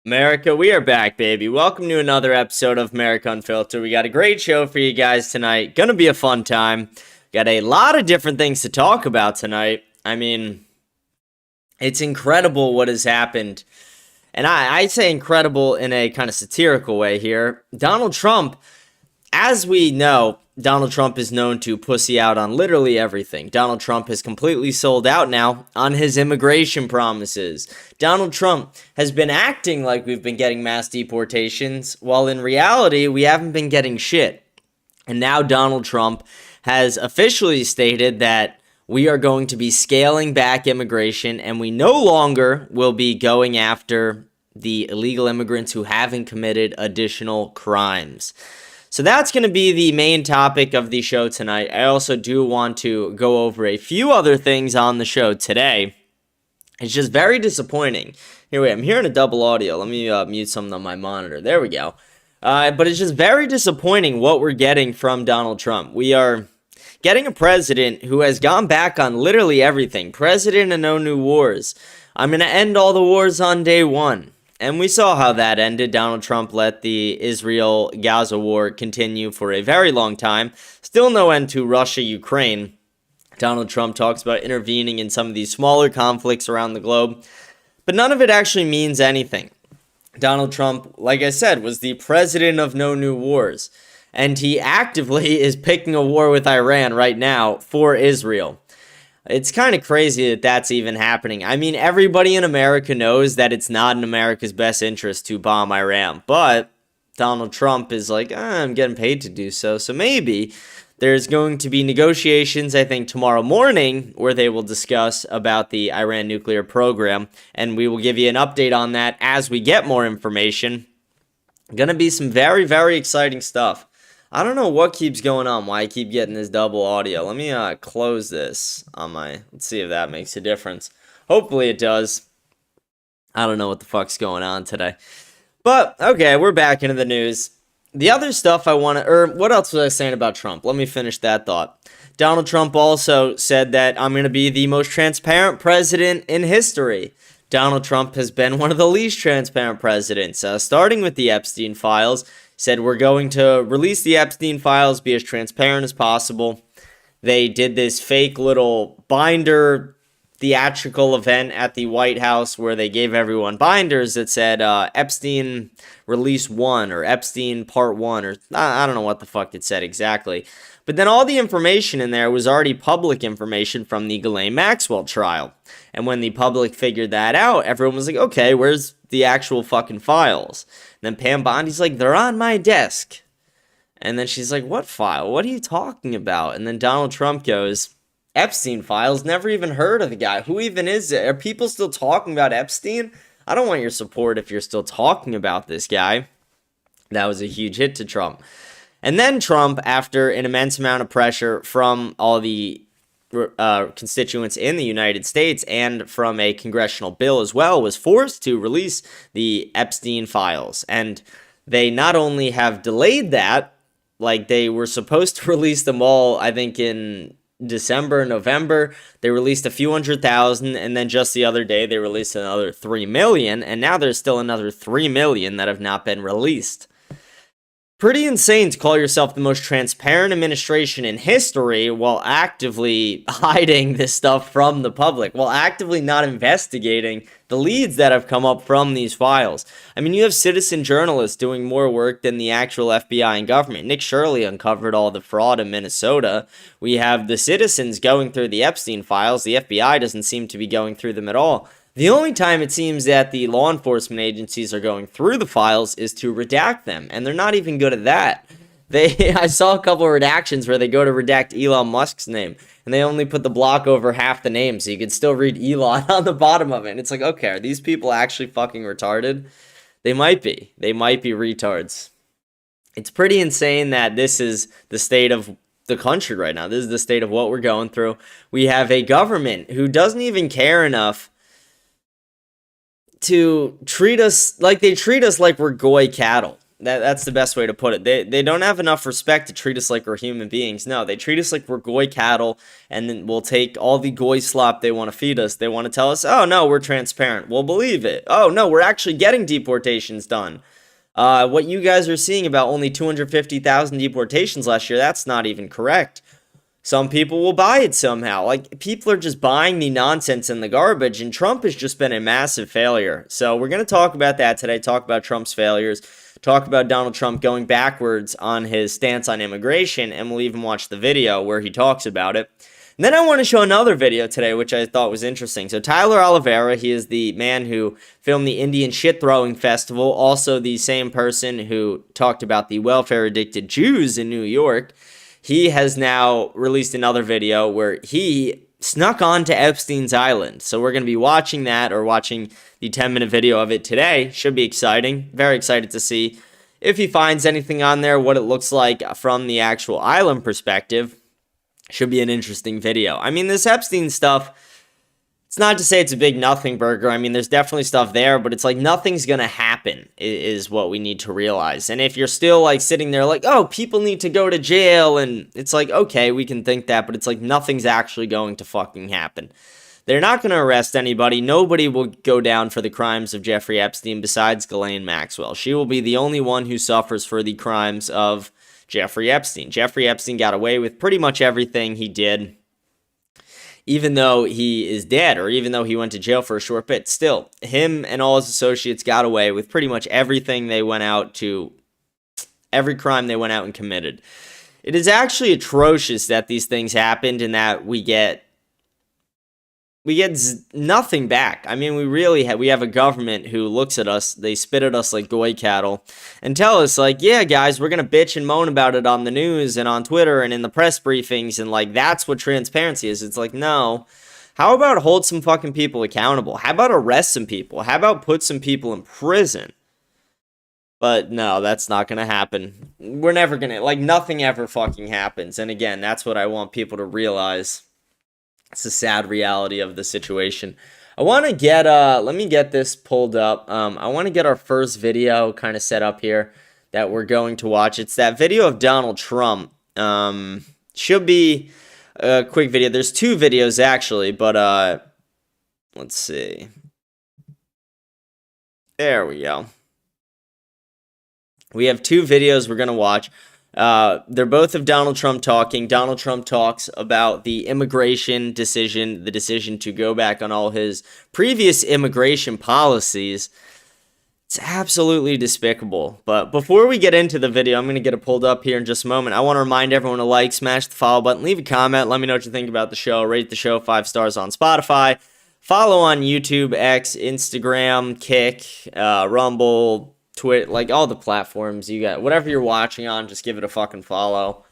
America, we are back, baby. Welcome to another episode of America Unfiltered. We got a great show for you guys tonight. Gonna be a fun time. Got a lot of different things to talk about tonight. I mean, it's incredible what has happened. And I say incredible in a kind of satirical way here. Donald Trump, as we know, Donald Trump is known to pussy out on literally everything. Donald Trump has completely sold out now on his immigration promises. Donald Trump has been acting like we've been getting mass deportations, while in reality, we haven't been getting shit. And now Donald Trump has officially stated that we are going to be scaling back immigration, and we no longer will be going after the illegal immigrants who haven't committed additional crimes. So that's going to be the main topic of the show tonight. I also do want to go over a few other things on the show today. It's just very disappointing. Here, wait, I'm hearing a double audio. Let me mute something on my monitor. There we go. But it's just very disappointing what we're getting from Donald Trump. We are getting a president who has gone back on literally everything. President of no new wars. I'm going to end all the wars on day one. And we saw how that ended. Donald Trump let the Israel-Gaza war continue for a very long time. Still no end to Russia-Ukraine. Donald Trump talks about intervening in some of these smaller conflicts around the globe. But none of it actually means anything. Donald Trump, like I said, was the president of no new wars. And he actively is picking a war with Iran right now for Israel. It's kind of crazy that that's even happening. I mean, everybody in America knows that it's not in America's best interest to bomb Iran. But Donald Trump is like, I'm getting paid to do so. So maybe there's going to be negotiations, I think, tomorrow morning where they will discuss about the Iran nuclear program. And we will give you an update on that as we get more information. Going to be some very, very exciting stuff. I don't know what keeps going on, why I keep getting this double audio. Let me close this on my... Let's see if that makes a difference. Hopefully it does. I don't know what the fuck's going on today. But, okay, we're back into the news. The other stuff I want to... what else was I saying about Trump? Let me finish that thought. Donald Trump also said that I'm going to be the most transparent president in history. Donald Trump has been one of the least transparent presidents, starting with the Epstein files. Said we're going to release the Epstein files, be as transparent as possible. They did this fake little binder theatrical event at the White House where they gave everyone binders that said Epstein Release 1 or Epstein Part 1 or I don't know what the fuck it said exactly. But then all the information in there was already public information from the Ghislaine Maxwell trial. And when the public figured that out, everyone was like, okay, where's the actual fucking files? And then Pam Bondi's like, they're on my desk. And then she's like, what file? What are you talking about? And then Donald Trump goes, Epstein files? Never even heard of the guy. Who even is it? Are people still talking about Epstein? I don't want your support if you're still talking about this guy. That was a huge hit to Trump. And then Trump, after an immense amount of pressure from all the constituents in the United States and from a congressional bill as well, was forced to release the Epstein files. And they not only have delayed that, like they were supposed to release them all, I think in December, November, they released a few 100,000, and then just the other day they released another 3 million, and now there's still another 3 million that have not been released. Pretty insane to call yourself the most transparent administration in history while actively hiding this stuff from the public, while actively not investigating the leads that have come up from these files. I mean, you have citizen journalists doing more work than the actual FBI and government. Nick Shirley uncovered all the fraud in Minnesota. We have the citizens going through the Epstein files. The FBI doesn't seem to be going through them at all. The only time it seems that the law enforcement agencies are going through the files is to redact them, and they're not even good at that. I saw a couple of redactions where they go to redact Elon Musk's name, and they only put the block over half the name, so you can still read Elon on the bottom of it. And it's like, okay, are these people actually fucking retarded? They might be. They might be retards. It's pretty insane that this is the state of the country right now. This is the state of what we're going through. We have a government who doesn't even care enough to treat us like we're goy cattle. That's the best way to put it. They don't have enough respect to treat us like we're human beings. No, they treat us like we're goy cattle, and then we'll take all the goy slop they want to feed us. They want to tell us, oh, no, we're transparent. We'll believe it. Oh, no, we're actually getting deportations done. What you guys are seeing about only 250,000 deportations last year, that's not even correct. Some people will buy it somehow. Like, people are just buying the nonsense and the garbage, and Trump has just been a massive failure. So we're going to talk about that today, talk about Trump's failures, talk about Donald Trump going backwards on his stance on immigration, and we'll even watch the video where he talks about it. And then I want to show another video today, which I thought was interesting. So Tyler Oliveira, he is the man who filmed the Indian shit-throwing festival, also the same person who talked about the welfare-addicted Jews in New York. He has now released another video where he snuck onto Epstein's island. So we're going to be watching that, or watching the 10-minute video of it today. Should be exciting. Very excited to see if he finds anything on there, what it looks like from the actual island perspective. Should be an interesting video. I mean, this Epstein stuff, it's not to say it's a big nothing burger. I mean, there's definitely stuff there, but it's like nothing's going to happen is what we need to realize. And if you're still like sitting there like, oh, people need to go to jail, and it's like, okay, we can think that, but it's like nothing's actually going to fucking happen. They're not going to arrest anybody. Nobody will go down for the crimes of Jeffrey Epstein besides Ghislaine Maxwell. She will be the only one who suffers for the crimes of Jeffrey Epstein. Jeffrey Epstein got away with pretty much everything he did. Even though he is dead, or even though he went to jail for a short bit, still, him and all his associates got away with pretty much everything they went out to, every crime they went out and committed. It is actually atrocious that these things happened and that we get nothing back. I mean, we have a government who looks at us, they spit at us like goy cattle, and tell us, like, yeah, guys, we're going to bitch and moan about it on the news and on Twitter and in the press briefings, and, like, that's what transparency is. It's like, no. How about hold some fucking people accountable? How about arrest some people? How about put some people in prison? But no, that's not going to happen. We're never going to, like, nothing ever fucking happens. And again, that's what I want people to realize. It's a sad reality of the situation. I want to get, let me get this pulled up. I want to get our first video kind of set up here that we're going to watch. It's that video of Donald Trump. Should be a quick video. There's two videos actually, but, let's see. There we go. We have two videos we're going to watch. They're both of Donald Trump talking. Donald Trump talks about the immigration decision, the decision to go back on all his previous immigration policies. It's absolutely despicable. But before we get into the video, I'm going to get it pulled up here in just a moment. I want to remind everyone to like, smash the follow button, leave a comment, let me know what you think about the show, rate the show 5 stars on Spotify, follow on YouTube, X, Instagram, Kick, Rumble, Twitter, like all the platforms you got, whatever you're watching on, just give it a fucking follow.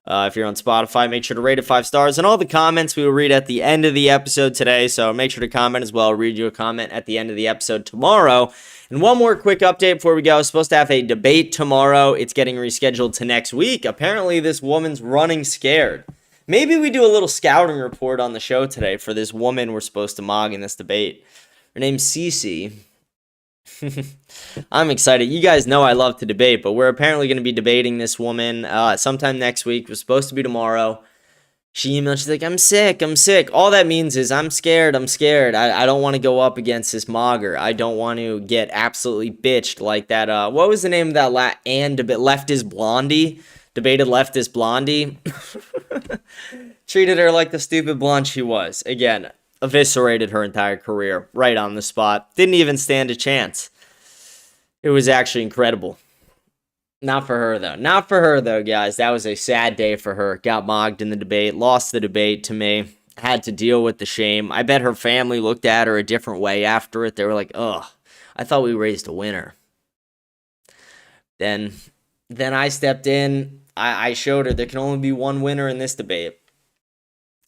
If you're on Spotify, make sure to rate it 5 stars. And all the comments we will read at the end of the episode today, so make sure to comment as well. I'll read you a comment at the end of the episode tomorrow. And one more quick update before we go. I'm supposed to have a debate tomorrow. It's getting rescheduled to next week. Apparently, this woman's running scared. Maybe we do a little scouting report on the show today for this woman we're supposed to mog in this debate. Her name's Cece. I'm excited. You guys know I love to debate, but we're apparently going to be debating this woman sometime next week. It was supposed to be tomorrow. She emailed, she's like, I'm sick. All that means is I'm scared. I don't want to go up against this mogger. I don't want to get absolutely bitched like that. What was the name of that leftist blondie? Debated leftist blondie. Treated her like the stupid blonde she was. Again, eviscerated her entire career right on the spot. Didn't even stand a chance. It was actually incredible. Not for her, though, guys. That was a sad day for her. Got mogged in the debate. Lost the debate to me. Had to deal with the shame. I bet her family looked at her a different way after it. They were like, ugh, I thought we raised a winner. Then I stepped in. I showed her there can only be one winner in this debate.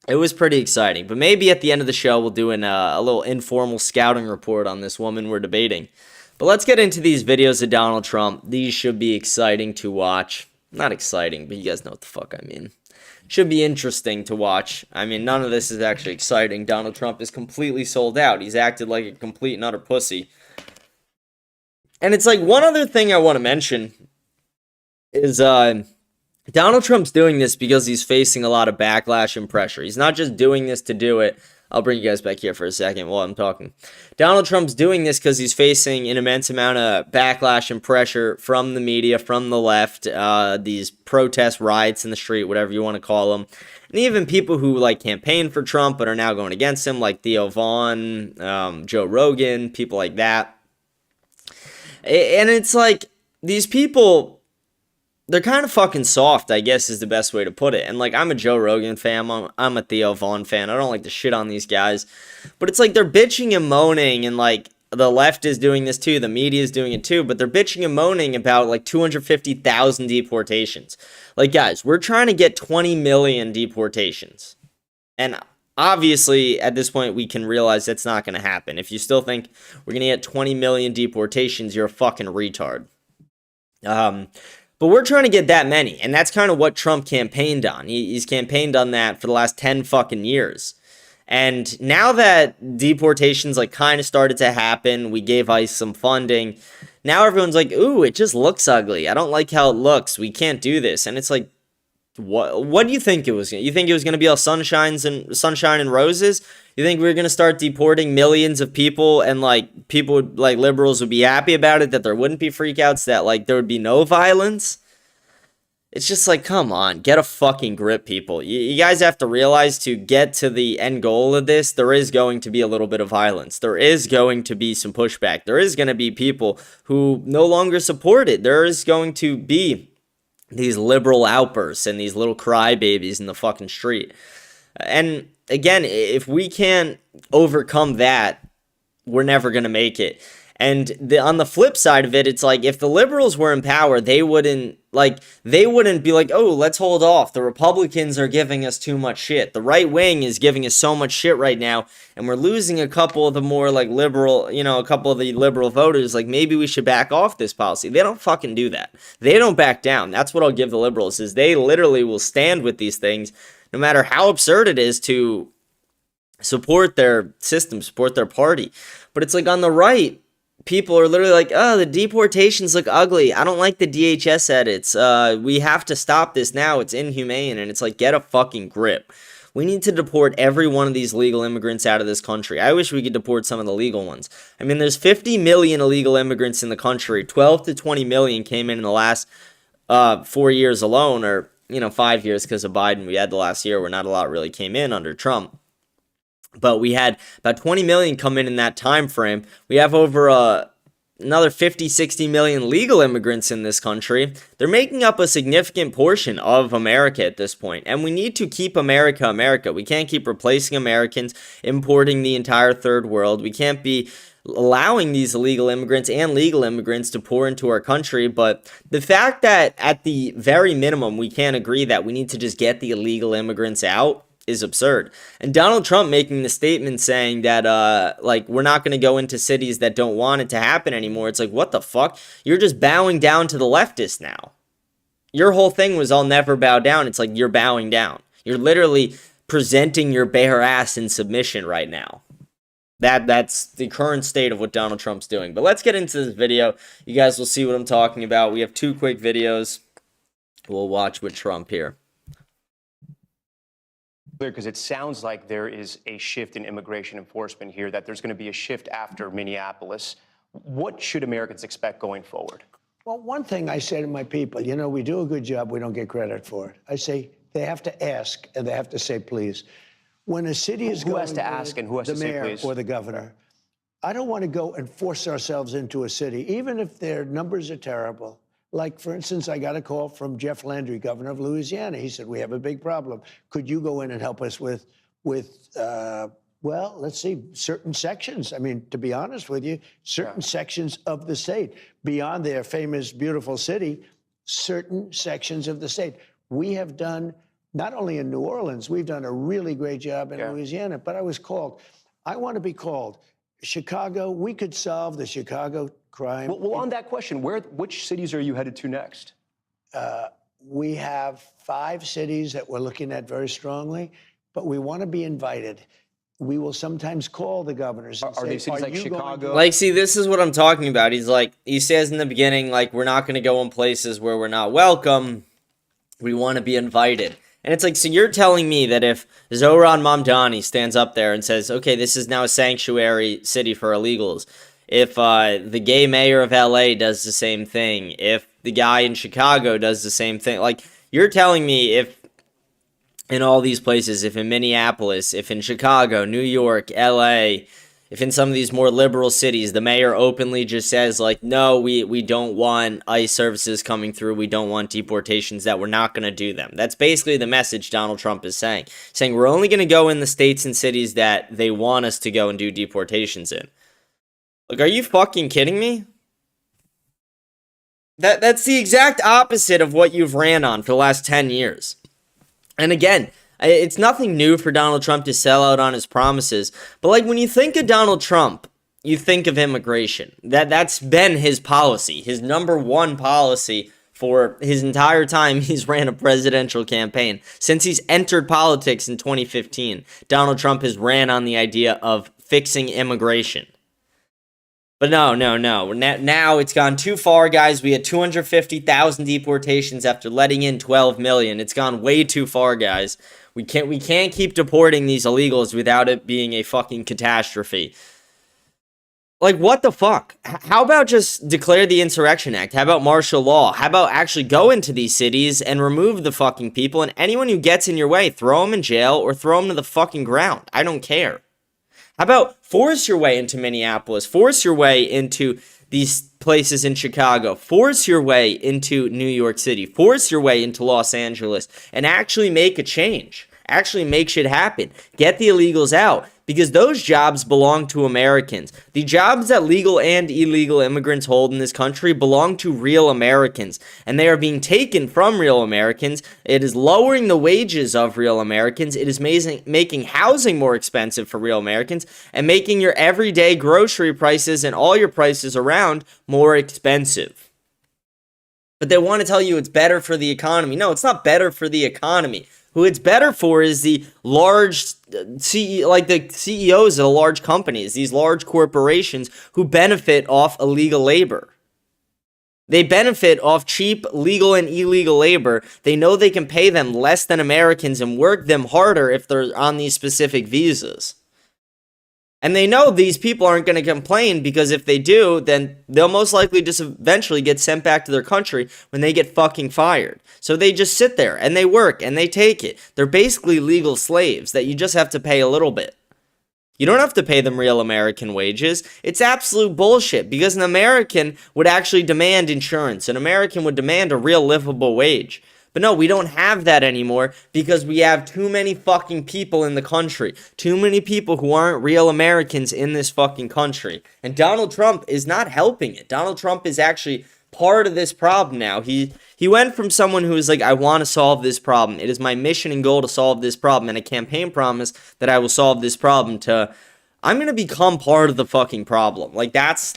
It was pretty exciting, but maybe at the end of the show we'll do a little informal scouting report on this woman we're debating. But let's get into these videos of Donald Trump. These should be exciting to watch. Not exciting, but you guys know what the fuck I mean. Should be interesting to watch. I mean, none of this is actually exciting. Donald Trump is completely sold out. He's acted like a complete and utter pussy. And it's like one other thing I want to mention. is Donald Trump's doing this because he's facing a lot of backlash and pressure. He's not just doing this to do it. I'll bring you guys back here for a second while I'm talking. Donald Trump's doing this because he's facing an immense amount of backlash and pressure from the media, from the left, these protest riots in the street, whatever you want to call them. And even people who like campaigned for Trump but are now going against him, like Theo Vaughn, Joe Rogan, people like that. And it's like these people, they're kind of fucking soft, I guess is the best way to put it. And like, I'm a Joe Rogan fan. I'm a Theo Vaughn fan. I don't like to shit on these guys. But it's like they're bitching and moaning, and like the left is doing this too. The media is doing it too. But they're bitching and moaning about like 250,000 deportations. Like, guys, we're trying to get 20 million deportations. And obviously, at this point, we can realize that's not going to happen. If you still think we're going to get 20 million deportations, you're a fucking retard. But we're trying to get that many, and that's kind of what Trump campaigned on. He's campaigned on that for the last 10 fucking years. And now that deportations like kind of started to happen, we gave ICE some funding. Now everyone's like, ooh, it just looks ugly. I don't like how it looks. We can't do this. And it's like, what do you think it was? You think it was going to be all sunshine and roses? You think we were going to start deporting millions of people and like people would, like liberals would be happy about it, that there wouldn't be freakouts, that like there would be no violence? It's just like, come on, get a fucking grip, people. You guys have to realize, to get to the end goal of this, there is going to be a little bit of violence. There is going to be some pushback. There is going to be people who no longer support it. There is going to be these liberal outbursts and these little crybabies in the fucking street. And again, if we can't overcome that, we're never going to make it. And on the flip side of it, it's like, if the liberals were in power, they wouldn't be like, oh, let's hold off. The Republicans are giving us too much shit. The right wing is giving us so much shit right now, and we're losing a couple of the more like liberal, a couple of the liberal voters. Like, maybe we should back off this policy. They don't fucking do that. They don't back down. That's what I'll give the liberals, is they literally will stand with these things, no matter how absurd it is, to support their system, support their party. But it's like, on the right, people are literally like, oh, the deportations look ugly. I don't like the DHS edits. We have to stop this now. It's inhumane. And it's like, get a fucking grip. We need to deport every one of these legal immigrants out of this country. I wish we could deport some of the legal ones. I mean, there's 50 million illegal immigrants in the country. 12 to 20 million came in the last 4 years alone, or 5 years because of Biden. We had the last year where not a lot really came in under Trump. But we had about 20 million come in that time frame. We have over another 50, 60 million legal immigrants in this country. They're making up a significant portion of America at this point. And we need to keep America America. We can't keep replacing Americans, importing the entire third world. We can't be allowing these illegal immigrants and legal immigrants to pour into our country. But the fact that at the very minimum we can't agree that we need to just get the illegal immigrants out is absurd. And Donald Trump making the statement saying that we're not going to go into cities that don't want it to happen anymore. It's like, what the fuck? You're just bowing down to the leftists now. Your whole thing was, I'll never bow down. It's like, you're bowing down. You're literally presenting your bare ass in submission right now. That's the current state of what Donald Trump's doing. But let's get into this video. You guys will see what I'm talking about. We have 2 quick videos we'll watch with Trump here. Because it sounds like there is a shift in immigration enforcement here, that there's going to be a shift after Minneapolis. What should Americans expect going forward? Well, one thing I say to my people, we do a good job, we don't get credit for it. I say they have to ask and they have to say please. When a city is who has to ask and who has to say please? The mayor or the governor, I don't want to go and force ourselves into a city, even if their numbers are terrible. Like, for instance, I got a call from Jeff Landry, governor of Louisiana. He said, we have a big problem. Could you go in and help us with well, let's see, certain sections. I mean, to be honest with you, certain sections of the state, beyond their famous, beautiful city, certain sections of the state. We have done, not only in New Orleans, we've done a really great job in Louisiana, but I was called. I want to be called. Chicago, we could solve the Chicago crime. Well, on that question, which cities are you headed to next? We have 5 cities that we're looking at very strongly, but we want to be invited. we will sometimes call the governors and Are say, these cities like you going Chicago? to- Like, see, this is what I'm talking about. He says in the beginning, like, we're not going to go in places where we're not welcome. We want to be invited. And it's like, so you're telling me that if Zohran Mamdani stands up there and says, okay, this is now a sanctuary city for illegals, if the gay mayor of LA does the same thing, if the guy in Chicago does the same thing, like, you're telling me if in all these places, if in Minneapolis, if in Chicago, New York, LA, if in some of these more liberal cities, the mayor openly just says, like, no, we don't want ICE services coming through, we don't want deportations, that we're not going to do them. That's basically the message Donald Trump is saying. Saying we're only going to go in the states and cities that they want us to go and do deportations in. Like, are you fucking kidding me? That's the exact opposite of what you've ran on for the last 10 years. And again, it's nothing new for Donald Trump to sell out on his promises. But like when you think of Donald Trump, you think of immigration. That's been his policy, his number one policy for his entire time he's ran a presidential campaign. Since he's entered politics in 2015, Donald Trump has ran on the idea of fixing immigration. But no. Now it's gone too far, guys. We had 250,000 deportations after letting in 12 million. It's gone way too far, guys. We can't keep deporting these illegals without it being a fucking catastrophe. Like, what the fuck? How about just declare the Insurrection Act? How about martial law? How about actually go into these cities and remove the fucking people, and anyone who gets in your way, throw them in jail or throw them to the fucking ground? I don't care. How about force your way into Minneapolis, force your way into these places in Chicago, force your way into New York City, force your way into Los Angeles, and actually make a change. Actually make shit happen. Get the illegals out, because those jobs belong to Americans. The jobs that legal and illegal immigrants hold in this country belong to real Americans, and they are being taken from real Americans. It is lowering the wages of real Americans. It is making housing more expensive for real Americans, and making your everyday grocery prices and all your prices around more expensive. But they want to tell you it's better for the economy. No, it's not better for the economy. Who it's better for is the large the CEOs of the large companies, these large corporations who benefit off illegal labor. They benefit off cheap legal and illegal labor. They know they can pay them less than Americans and work them harder if they're on these specific visas. And they know these people aren't going to complain, because if they do, then they'll most likely just eventually get sent back to their country when they get fucking fired. So they just sit there and they work and they take it. They're basically legal slaves that you just have to pay a little bit. You don't have to pay them real American wages. It's absolute bullshit, because an American would actually demand insurance. An American would demand a real livable wage. But no, we don't have that anymore, because we have too many fucking people in the country. Too many people who aren't real Americans in this fucking country. And Donald Trump is not helping it. Donald Trump is actually part of this problem now. He went from someone who was like, I want to solve this problem. It is my mission and goal to solve this problem, and a campaign promise that I will solve this problem, to I'm going to become part of the fucking problem. Like, that's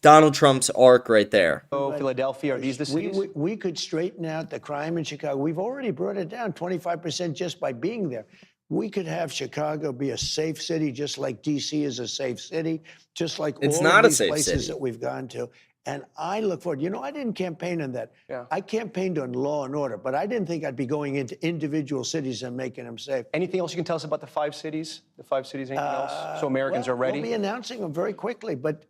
Donald Trump's arc right there. Philadelphia, are these the cities? We could straighten out the crime in Chicago. We've already brought it down 25% just by being there. We could have Chicago be a safe city, just like D.C. is a safe city, just like It's all not of a these safe places city. that we've gone to. And I look forward. You know, I didn't campaign on that. Yeah. I campaigned on law and order, but I didn't think I'd be going into individual cities and making them safe. Anything else you can tell us about the 5 cities? The 5 cities, anything else? So Americans are ready? We'll be announcing them very quickly, but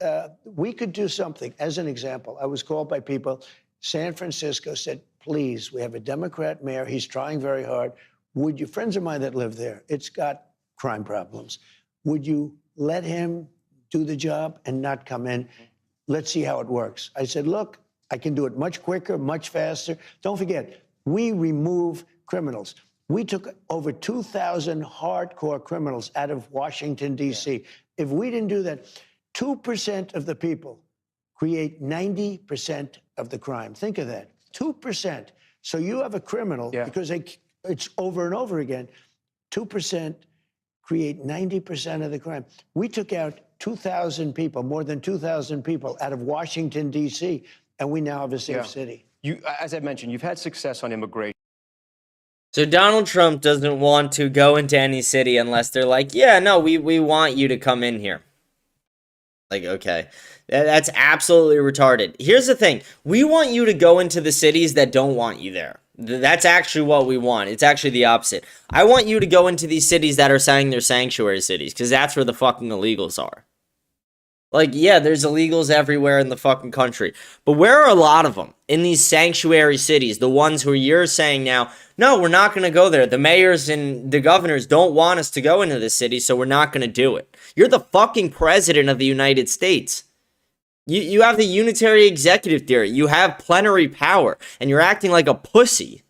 we could do something. As an example, I was called by people. San Francisco said, please, we have a Democrat mayor. He's trying very hard. Would you, friends of mine that live there, it's got crime problems. Would you let him do the job and not come in? Let's see how it works. I said, look, I can do it much quicker, much faster. Don't forget, we remove criminals. We took over 2,000 hardcore criminals out of Washington, D.C. If we didn't do that, 2% of the people create 90% of the crime. Think of that, 2%. So you have a criminal, because it's over and over again, 2% create 90% of the crime. We took out 2,000 people, more than 2,000 people out of Washington, D.C., and we now have a safe city. As I mentioned, you've had success on immigration. So Donald Trump doesn't want to go into any city unless they're like, yeah, no, we want you to come in here. Like, okay. That's absolutely retarded. Here's the thing. We want you to go into the cities that don't want you there. That's actually what we want. It's actually the opposite. I want you to go into these cities that are saying they're sanctuary cities, because that's where the fucking illegals are. Like, yeah, there's illegals everywhere in the fucking country. But where are a lot of them? In these sanctuary cities, the ones who you're saying now, no, we're not going to go there. The mayors and the governors don't want us to go into the city, so we're not going to do it. You're the fucking president of the United States. You have the unitary executive theory. You have plenary power, and you're acting like a pussy.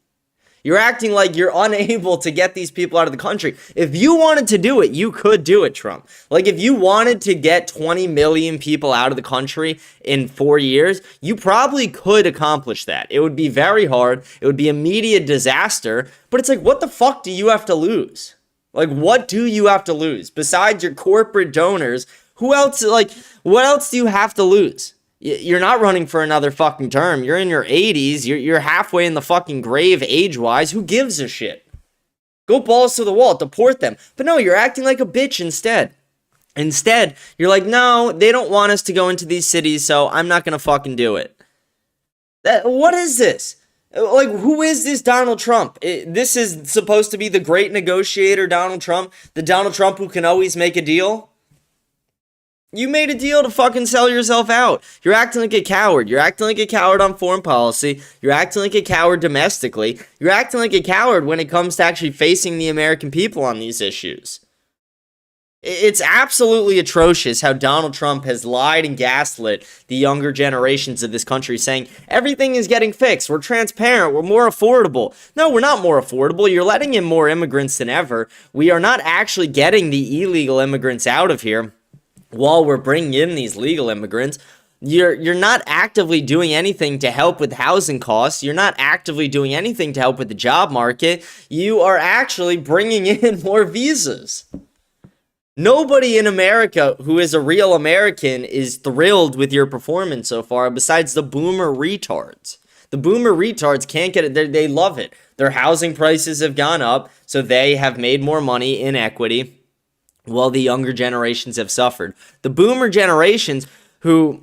You're acting like you're unable to get these people out of the country. If you wanted to do it, you could do it, Trump. Like, if you wanted to get 20 million people out of the country in 4 years, you probably could accomplish that. It would be very hard. It would be a media disaster. But it's like, what the fuck do you have to lose? Like, what do you have to lose? Besides your corporate donors, who else, like, what else do you have to lose? You're not running for another fucking term. You're in your 80s. You're halfway in the fucking grave age-wise. Who gives a shit? Go balls to the wall. Deport them. But no, you're acting like a bitch instead. Instead, you're like, no, they don't want us to go into these cities, so I'm not going to fucking do it. What is this? Like, who is this Donald Trump? This is supposed to be the great negotiator, Donald Trump? The Donald Trump who can always make a deal? You made a deal to fucking sell yourself out. You're acting like a coward. You're acting like a coward on foreign policy. You're acting like a coward domestically. You're acting like a coward when it comes to actually facing the American people on these issues. It's absolutely atrocious how Donald Trump has lied and gaslit the younger generations of this country, saying everything is getting fixed. We're transparent. We're more affordable. No, we're not more affordable. You're letting in more immigrants than ever. We are not actually getting the illegal immigrants out of here. While we're bringing in these legal immigrants, you're not actively doing anything to help with housing costs. You're not actively doing anything to help with the job market. You are actually bringing in more visas. Nobody in America who is a real American is thrilled with your performance so far, besides the boomer retards. The boomer retards can't get it. They love it. Their housing prices have gone up, so they have made more money in equity, while the younger generations have suffered. The boomer generations, who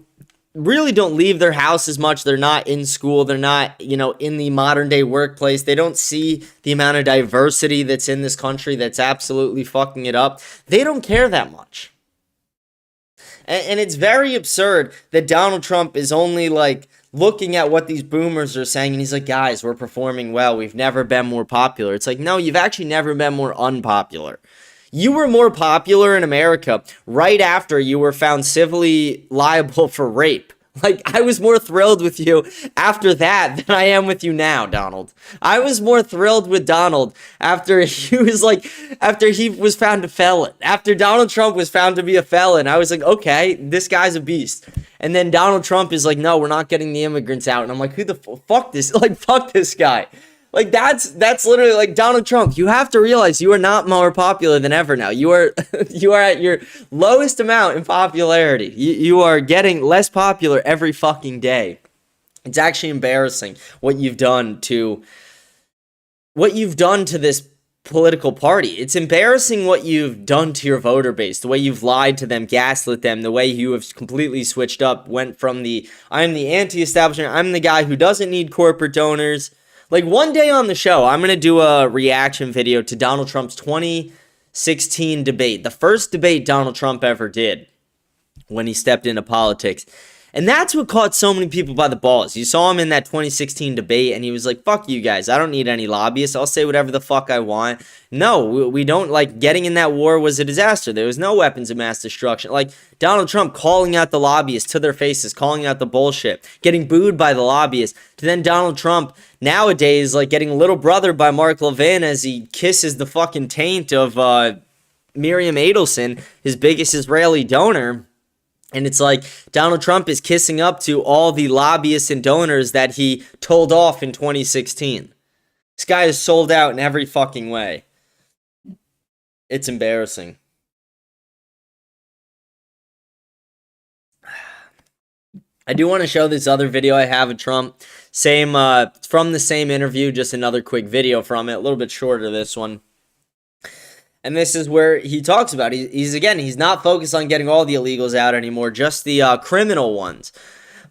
really don't leave their house as much, they're not in school, they're not, in the modern day workplace, they don't see the amount of diversity that's in this country that's absolutely fucking it up. They don't care that much. And it's very absurd that Donald Trump is only like looking at what these boomers are saying, and he's like, guys, we're performing well, we've never been more popular. It's like, no, you've actually never been more unpopular. You were more popular in America right after you were found civilly liable for rape. Like, I was more thrilled with you after that than I am with you now, Donald. I was more thrilled with Donald after he was found a felon. After Donald Trump was found to be a felon, I was like, okay, this guy's a beast. And then Donald Trump is like, no, we're not getting the immigrants out. And I'm like, who the fuck this? Like, fuck this guy. Like, that's literally like Donald Trump. You have to realize you are not more popular than ever now. You are at your lowest amount in popularity. You are getting less popular every fucking day. It's actually embarrassing what you've done to this political party. It's embarrassing what you've done to your voter base, the way you've lied to them, gaslit them, the way you have completely switched up, went from I'm the anti-establishment, I'm the guy who doesn't need corporate donors. Like, one day on the show, I'm going to do a reaction video to Donald Trump's 2016 debate. The first debate Donald Trump ever did when he stepped into politics. And that's what caught so many people by the balls. You saw him in that 2016 debate, and he was like, fuck you guys. I don't need any lobbyists. I'll say whatever the fuck I want. No, we don't, like, getting in that war was a disaster. There was no weapons of mass destruction. Like, Donald Trump calling out the lobbyists to their faces, calling out the bullshit, getting booed by the lobbyists, to then Donald Trump nowadays, like, getting little brother by Mark Levin as he kisses the fucking taint of Miriam Adelson, his biggest Israeli donor. And it's like Donald Trump is kissing up to all the lobbyists and donors that he told off in 2016. This guy is sold out in every fucking way. It's embarrassing. I do want to show this other video I have of Trump. Same, from the same interview, just another quick video from it. A little bit shorter, this one. And this is where he talks about, he's not focused on getting all the illegals out anymore, just the criminal ones.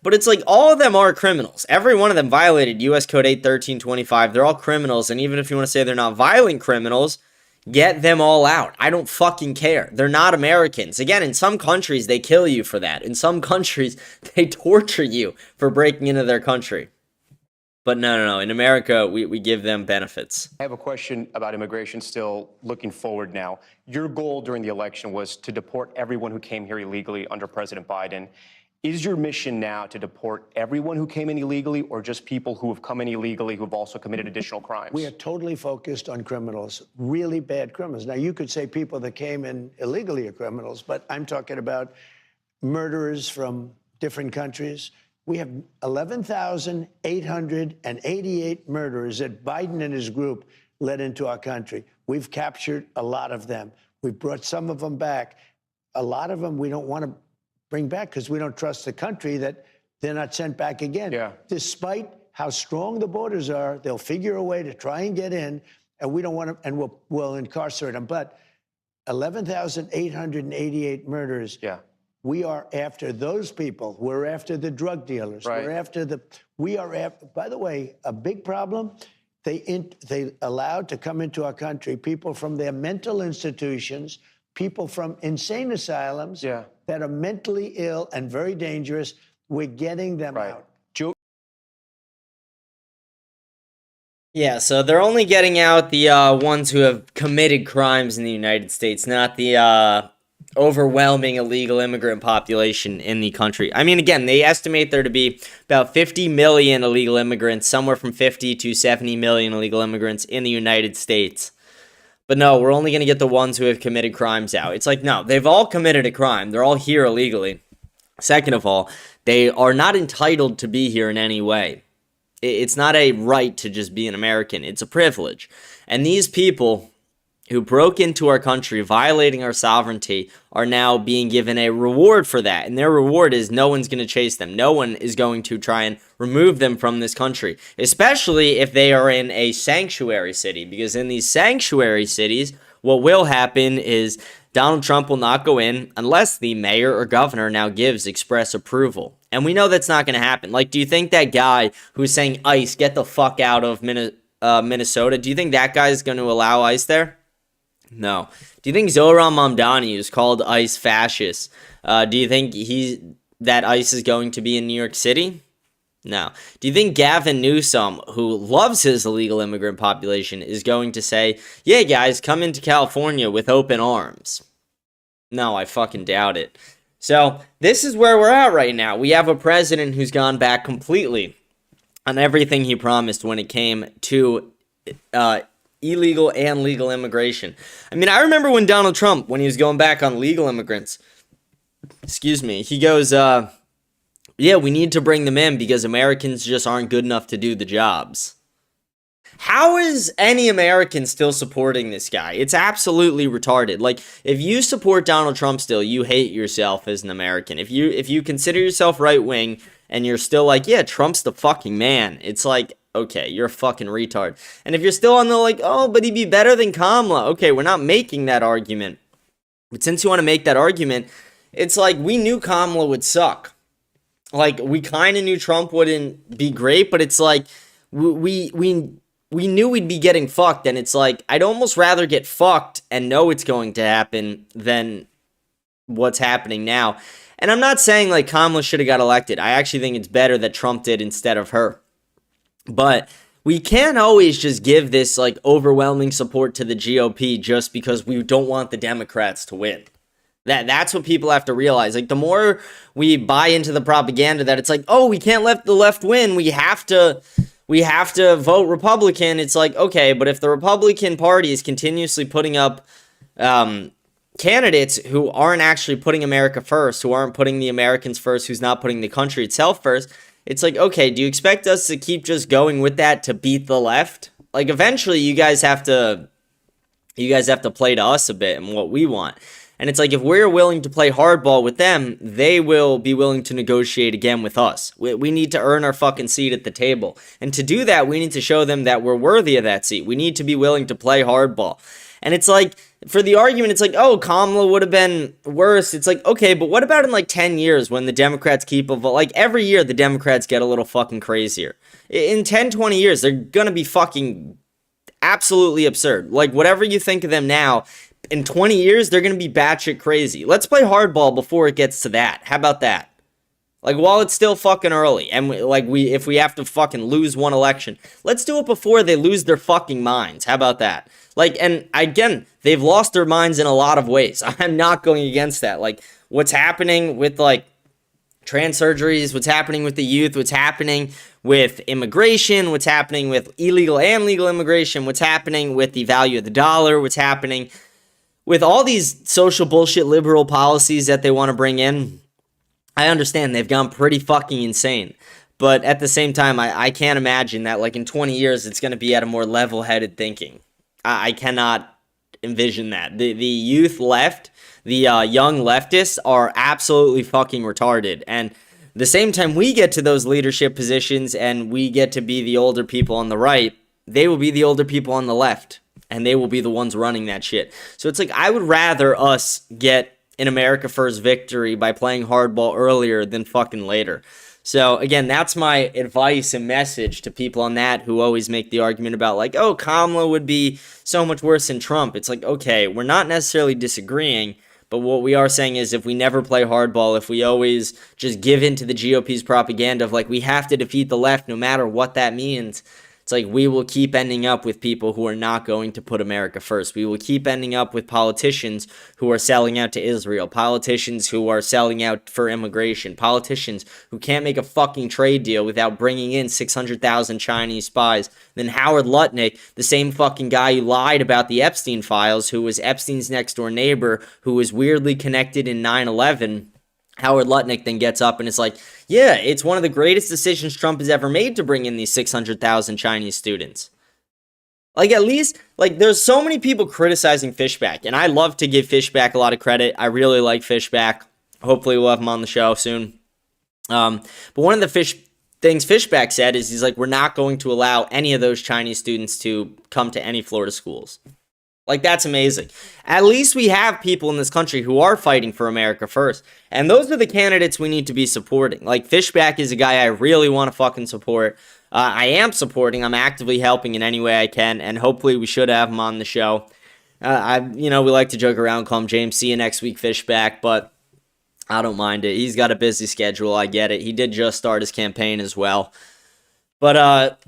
But it's like all of them are criminals. Every one of them violated U.S. Code 81325. They're all criminals. And even if you want to say they're not violent criminals, get them all out. I don't fucking care. They're not Americans. Again, in some countries, they kill you for that. In some countries, they torture you for breaking into their country. But no. In America, we give them benefits. I have a question about immigration still looking forward now. Your goal during the election was to deport everyone who came here illegally under President Biden. Is your mission now to deport everyone who came in illegally or just people who have come in illegally who have also committed additional crimes? We are totally focused on criminals, really bad criminals. Now, you could say people that came in illegally are criminals, but I'm talking about murderers from different countries. We have 11,888 murderers that Biden and his group led into our country. We've captured a lot of them. We've brought some of them back. A lot of them we don't want to bring back because we don't trust the country that they're not sent back again. Yeah. Despite how strong the borders are, they'll figure a way to try and get in, and we don't want to, and we'll incarcerate them. But 11,888 murders. Yeah. We are after those people. We're after the drug dealers. Right. We are after, by the way, a big problem. They allowed to come into our country people from their mental institutions, people from insane asylums that are mentally ill and very dangerous. We're getting them out. Yeah, so they're only getting out the ones who have committed crimes in the United States, not the overwhelming illegal immigrant population in the country. I mean, again, they estimate there to be about 50 million illegal immigrants, somewhere from 50 to 70 million illegal immigrants in the United States. But no, we're only going to get the ones who have committed crimes out. It's like, no, they've all committed a crime. They're all here illegally. Second of all, they are not entitled to be here in any way. It's not a right to just be an American. It's a privilege. And these people who broke into our country, violating our sovereignty, are now being given a reward for that. And their reward is no one's going to chase them. No one is going to try and remove them from this country, especially if they are in a sanctuary city. Because in these sanctuary cities, what will happen is Donald Trump will not go in unless the mayor or governor now gives express approval. And we know that's not going to happen. Like, do you think that guy who's saying ICE, get the fuck out of Minnesota, do you think that guy is going to allow ICE there? No. Do you think Zohran Mamdani, who's called ICE fascist, do you think that ICE is going to be in New York City? No. Do you think Gavin Newsom, who loves his illegal immigrant population, is going to say, yeah, guys, come into California with open arms? No, I fucking doubt it. So this is where we're at right now. We have a president who's gone back completely on everything he promised when it came to illegal and legal immigration. I mean, I remember when Donald Trump, when he was going back on legal immigrants, he goes, yeah, we need to bring them in because Americans just aren't good enough to do the jobs. How is any American still supporting this guy? It's absolutely retarded. Like, if you support Donald Trump still, you hate yourself as an American. If you consider yourself right-wing and you're still like, yeah, Trump's the fucking man, it's like, okay, you're a fucking retard. And if you're still on the like, oh, but he'd be better than Kamala. Okay, we're not making that argument. But since you want to make that argument, it's like we knew Kamala would suck. Like, we kind of knew Trump wouldn't be great, but it's like we knew we'd be getting fucked. And it's like, I'd almost rather get fucked and know it's going to happen than what's happening now. And I'm not saying like Kamala should have got elected. I actually think it's better that Trump did instead of her. But we can't always just give this like overwhelming support to the GOP just because we don't want the Democrats to win. That's what people have to realize. Like, the more we buy into the propaganda that it's like, oh, we can't let the left win, we have to vote Republican. It's like, okay, but if the Republican Party is continuously putting up candidates who aren't actually putting America first, who aren't putting the Americans first, who's not putting the country itself first, it's like, okay, do you expect us to keep just going with that to beat the left? Like, eventually you guys have to play to us a bit and what we want. And it's like, if we're willing to play hardball with them, they will be willing to negotiate again with us. We need to earn our fucking seat at the table. And to do that, we need to show them that we're worthy of that seat. We need to be willing to play hardball. And it's like, for the argument, it's like, oh, Kamala would have been worse. It's like, okay, but what about in like 10 years when the Democrats keep like every year the Democrats get a little fucking crazier. In 10, 20 years, they're going to be fucking absolutely absurd. Like, whatever you think of them now, in 20 years, they're going to be batshit crazy. Let's play hardball before it gets to that. How about that? Like, while it's still fucking early, and if we have to fucking lose one election, let's do it before they lose their fucking minds. How about that? Like, and again, they've lost their minds in a lot of ways. I'm not going against that. Like, what's happening with, like, trans surgeries, what's happening with the youth, what's happening with immigration, what's happening with illegal and legal immigration, what's happening with the value of the dollar, what's happening with all these social bullshit liberal policies that they want to bring in. I understand they've gone pretty fucking insane. But at the same time, I can't imagine that, like, in 20 years, it's going to be at a more level-headed thinking. I cannot envision that. The youth left, the young leftists are absolutely fucking retarded. And the same time we get to those leadership positions and we get to be the older people on the right, they will be the older people on the left. And they will be the ones running that shit. So it's like, I would rather us get an America First victory by playing hardball earlier than fucking later. So again, that's my advice and message to people on that who always make the argument about, like, oh, Kamala would be so much worse than Trump. It's like, okay, we're not necessarily disagreeing, but what we are saying is, if we never play hardball, if we always just give in to the GOP's propaganda of, like, we have to defeat the left no matter what that means, it's like, we will keep ending up with people who are not going to put America first. We will keep ending up with politicians who are selling out to Israel, politicians who are selling out for immigration, politicians who can't make a fucking trade deal without bringing in 600,000 Chinese spies. Then Howard Lutnick, the same fucking guy who lied about the Epstein files, who was Epstein's next door neighbor, who was weirdly connected in 9/11, Howard Lutnick then gets up and it's like, yeah, it's one of the greatest decisions Trump has ever made to bring in these 600,000 Chinese students. Like, at least, like, there's so many people criticizing Fishback, and I love to give Fishback a lot of credit. I really like Fishback. Hopefully we'll have him on the show soon. But one of the things Fishback said is, he's like, we're not going to allow any of those Chinese students to come to any Florida schools. Like, that's amazing. At least we have people in this country who are fighting for America first. And those are the candidates we need to be supporting. Like, Fishback is a guy I really want to fucking support. I am supporting. I'm actively helping in any way I can. And hopefully we should have him on the show. We like to joke around, call him James. See you next week, Fishback. But I don't mind it. He's got a busy schedule. I get it. He did just start his campaign as well. But,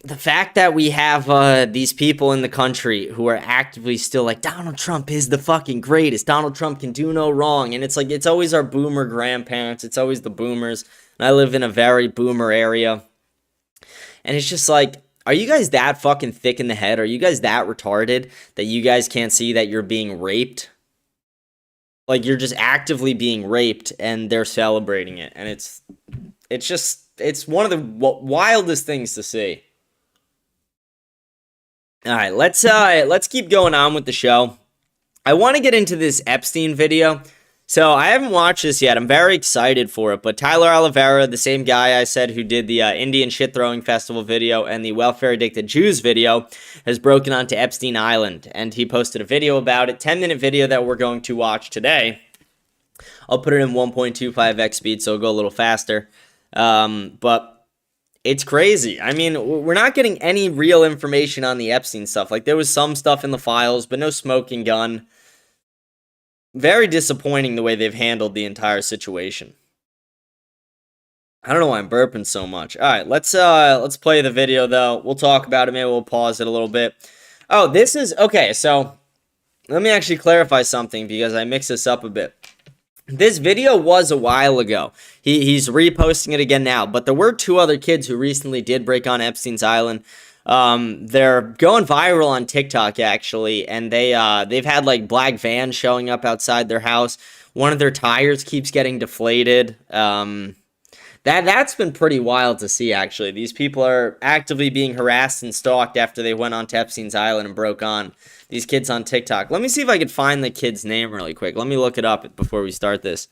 the fact that we have these people in the country who are actively still like, Donald Trump is the fucking greatest. Donald Trump can do no wrong. And it's like, it's always our boomer grandparents. It's always the boomers. And I live in a very boomer area. And it's just like, are you guys that fucking thick in the head? Are you guys that retarded that you guys can't see that you're being raped? Like, you're just actively being raped and they're celebrating it. And it's one of the wildest things to see. All right, let's keep going on with the show. I want to get into this Epstein video. So I haven't watched this yet. I'm very excited for it. But Tyler Oliveira, the same guy I said who did the Indian shit-throwing festival video and the welfare-addicted Jews video, has broken onto Epstein Island. And he posted a video about it, 10-minute video that we're going to watch today. I'll put it in 1.25x speed, so it'll go a little faster. But it's crazy. I mean, we're not getting any real information on the Epstein stuff. Like, there was some stuff in the files, but no smoking gun. Very disappointing the way they've handled the entire situation. I don't know why I'm burping so much. All right, let's play the video, though. We'll talk about it. Maybe we'll pause it a little bit. Oh, this is... Okay, so let me actually clarify something because I mixed this up a bit. This video was a while ago. He's reposting it again now, but there were two other kids who recently did break on Epstein's Island. They're going viral on TikTok, actually, and they've had, like, black vans showing up outside their house. One of their tires keeps getting deflated. That's been pretty wild to see, actually. These people are actively being harassed and stalked after they went on to Epstein's Island and broke on these kids on TikTok. Let me see if I could find the kid's name really quick. Let me look it up before we start this.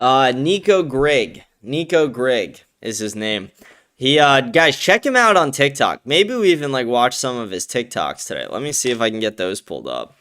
Nico Grigg. Nico Grigg is his name. He, guys, check him out on TikTok. Maybe we even, like, watch some of his TikToks today. Let me see if I can get those pulled up.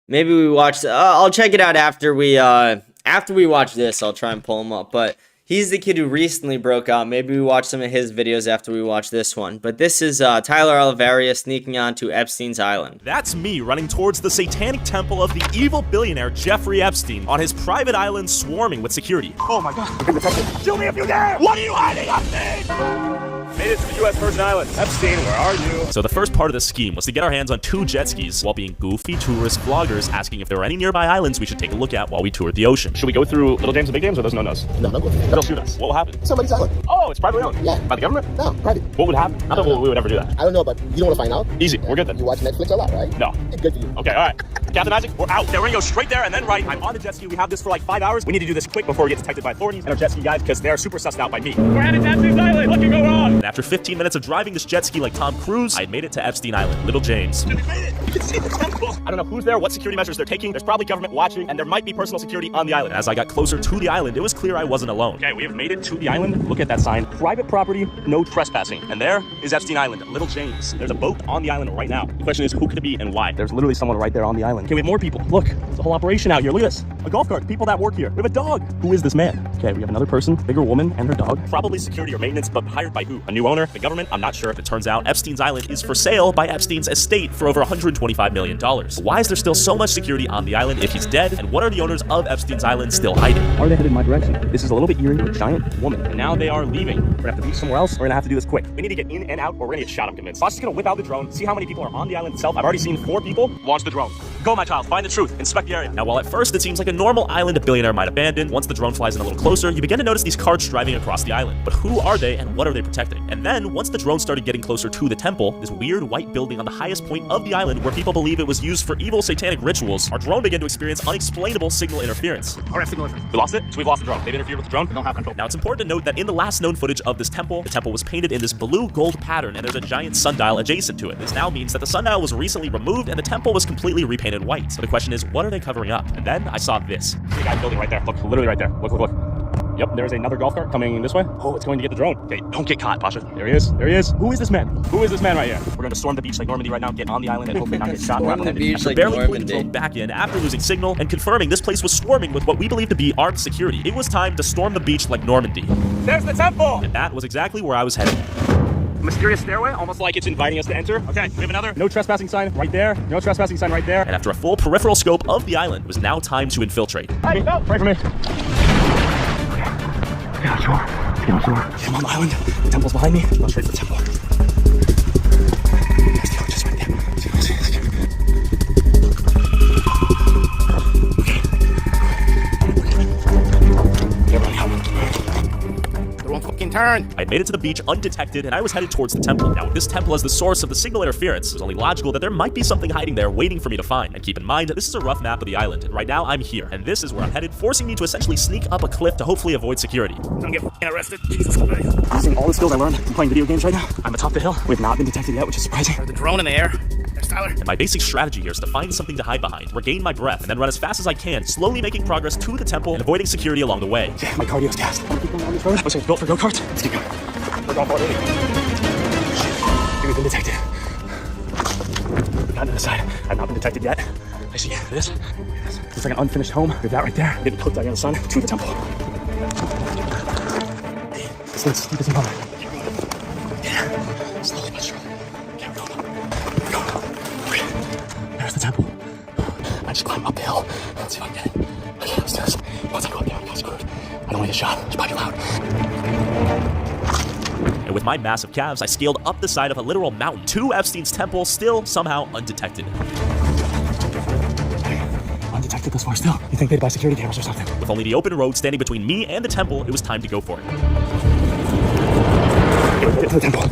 Maybe we watch, I'll check it out after we watch this. I'll try and pull him up. But he's the kid who recently broke out. Maybe we watch some of his videos after we watch this one. But this is Tyler Oliveria sneaking onto Epstein's Island. That's me running towards the satanic temple of the evil billionaire Jeffrey Epstein on his private island swarming with security. Oh my God, we've been detected. Shoot me if you dare! What are you hiding, Epstein? Made it to the U.S. Virgin Islands. Epstein, where are you? So the first part of the scheme was to get our hands on 2 jet skis while being goofy tourist vloggers asking if there were any nearby islands we should take a look at while we toured the ocean. Should we go through Little James and Big James or those no-nos? No, no. They'll shoot us. What will happen? Somebody's island. Oh, it's privately owned? Yeah. By the government? No, private. What would happen? Not that we would ever do that. I don't know, but you don't want to find out? Easy. We're good then. You watch Netflix a lot, right? No. Good for you. Okay, all right. Captain Isaac, we're out. Okay, we're gonna go straight there and then right. I'm on the jet ski. We have this for like 5 hours. We need to do this quick before we get detected by authorities and our jet ski guys because they're super sussed out by me. We're headed to Epstein's Island. What can go wrong? And after 15 minutes of driving this jet ski like Tom Cruise, I had made it to Epstein Island, Little James. We made it. You can see the temple. I don't know who's there, what security measures they're taking. There's probably government watching, and there might be personal security on the island. And as I got closer to the island, it was clear I wasn't alone. Okay, we have made it to the island. Look at that sign. Private property, no trespassing. And there is Epstein Island, Little James. There's a boat on the island right now. The question is, who could it be and why? There's literally someone right there on the island. Okay, we have more people. Look, there's a whole operation out here. Look at this. A golf cart, people that work here. We have a dog. Who is this man? Okay, we have another person, bigger woman and her dog. Probably security or maintenance, but hired by who? A new owner? The government? I'm not sure. It turns out Epstein's Island is for sale by Epstein's estate for over $125 million. Why is there still so much security on the island if he's dead? And what are the owners of Epstein's Island still hiding? Are they headed in my direction? This is a little bit eerie. A giant woman. And now they are leaving. We're gonna have to be somewhere else. We're gonna have to do this quick. We need to get in and out or we're gonna get shot, I'm convinced. So I'm just gonna whip out the drone, see how many people are on the island itself. I've already seen 4 people. Launch the drone. Go, my child. Find the truth. Inspect the area. Now, while at first it seems like a normal island a billionaire might abandon, once the drone flies in a little closer, you begin to notice these carts driving across the island. But who are they and what are they protecting? And then, once the drone started getting closer to the temple, this weird white building on the highest point of the island where people believe it was used for evil satanic rituals, our drone began to experience unexplainable signal interference. All right, signal interference. We lost it? So we've lost the drone. They've interfered with the drone. We don't have control. Now, it's important to note that in the last known footage of this temple, the temple was painted in this blue-gold pattern, and there's a giant sundial adjacent to it. This now means that the sundial was recently removed and the temple was completely repainted white. So the question is, what are they covering up? And then I saw this. The guy building right there. Look, literally right there. Look, look, look. Yep, there's another golf cart coming this way. Oh, it's going to get the drone. Okay, don't get caught, Pasha. There he is. There he is. Who is this man? Who is this man right here? We're going to storm the beach like Normandy right now, get on the island, and hopefully not get shot. Storm the beach like Barely pulling the Normandy. drone back in after losing signal and confirming this place was swarming with what we believe to be armed security. It was time to storm the beach like Normandy. There's the temple! And that was exactly where I was headed. Mysterious stairway, almost like it's inviting us to enter. Okay, we have another no trespassing sign right there. No trespassing sign right there. And after a full peripheral scope of the island, it was now time to infiltrate. Hey, no, pray for me. Get on shore. Get on shore. I'm on the island. The temple's behind me. Go straight for the temple. There's the arches right there. See. They're running out. They won't fucking turn. I made it to the beach undetected, and I was headed towards the temple. Now, with this temple as the source of the signal interference, it was only logical that there might be something hiding there waiting for me to find. And keep in mind, this is a rough map of the island, and right now I'm here, and this is where I'm headed, forcing me to essentially sneak up a cliff to hopefully avoid security. Don't get arrested. Jesus Christ. Using all the skills I learned from playing video games right now, I'm atop the hill. We've not been detected yet, which is surprising. There's a drone in the air. There's Tyler. And my basic strategy here is to find something to hide behind, regain my breath, and then run as fast as I can, slowly making progress to the temple and avoiding security along the way. Yeah, my cardio's gassed. I'm keep going on this road. Looks like it's built for go-karts. Let's keep going. We're going forward. Shit. We've been detected. We've gotten to the side. I've not been detected yet. I see this. It's like an unfinished home. We have that right there. Getting poked out in the sun to the temple. Let's keep this in cover. Yeah. Slowly but surely. Okay, we're going. We're going. Okay. There's the temple. I just climb up the hill. Let's see if I can get it. Okay, let's do this. Once I go up there, I got screwed. I don't want to get shot. It's probably loud. And And with my massive calves, I scaled up the side of a literal mountain to Epstein's temple, still somehow undetected. Undetected thus far still. You think they'd buy security cameras or something? With only the open road standing between me and the temple, it was time to go for it. We made it to the temple.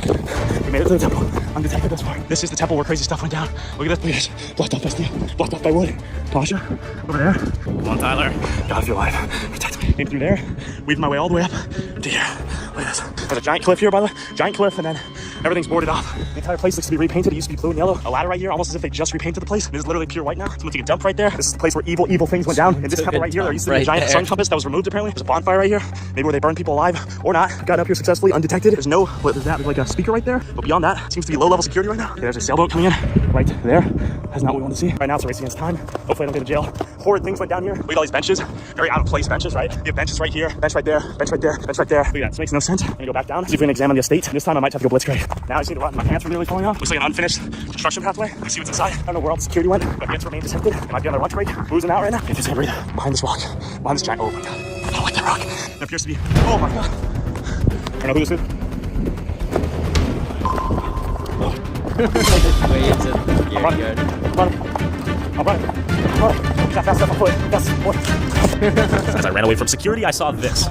We made it to the temple. Undetected thus far. This is the temple where crazy stuff went down. Look at this place. Blocked off by steel. Blocked off by wood. Pasha, over there. Come on, Tyler. God, if you're alive, protect me. Came through there, weaved my way all the way up to here. Look at this. There's a giant cliff here, by the way. Giant cliff, and then everything's boarded off. The entire place looks to be repainted. It used to be blue and yellow. A ladder right here, almost as if they just repainted the place. It is literally pure white now. Someone took a dump right there. This is the place where evil things went down. In this temple right here, there used to be a giant sun compass that was removed apparently. There's a bonfire right here. Maybe where they burned people alive or not. Got up here successfully, undetected. There's no, what is that? There's like a speaker right there. But beyond that, it seems to be low-level security right now. Okay, there's a sailboat coming in right there. That's not what we want to see. Right now, it's a race against time. Hopefully I don't go to jail. Horrid things went down here. Look at all these benches. Very out of place benches, right? You have benches right here, bench right there, bench right there, bench right there. Look at that. This makes no sense. I'm gonna go back down, see if we can examine the estate. This time I might have to go blitzkrieg. Now I just need to run. My pants are nearly falling off. Looks like an unfinished construction pathway. Let's see what's inside. I don't know where all the security went, but yet remain detected. It might be on their lunch break, boozing out right now. I just can't breathe. Behind this rock. Behind this giant. Oh my god. I don't like that rock. It appears to be. Oh my god. I don't know who this is. Wait, it's a security guard. I'm running. Fast enough, fast. As I ran away from security, I saw this.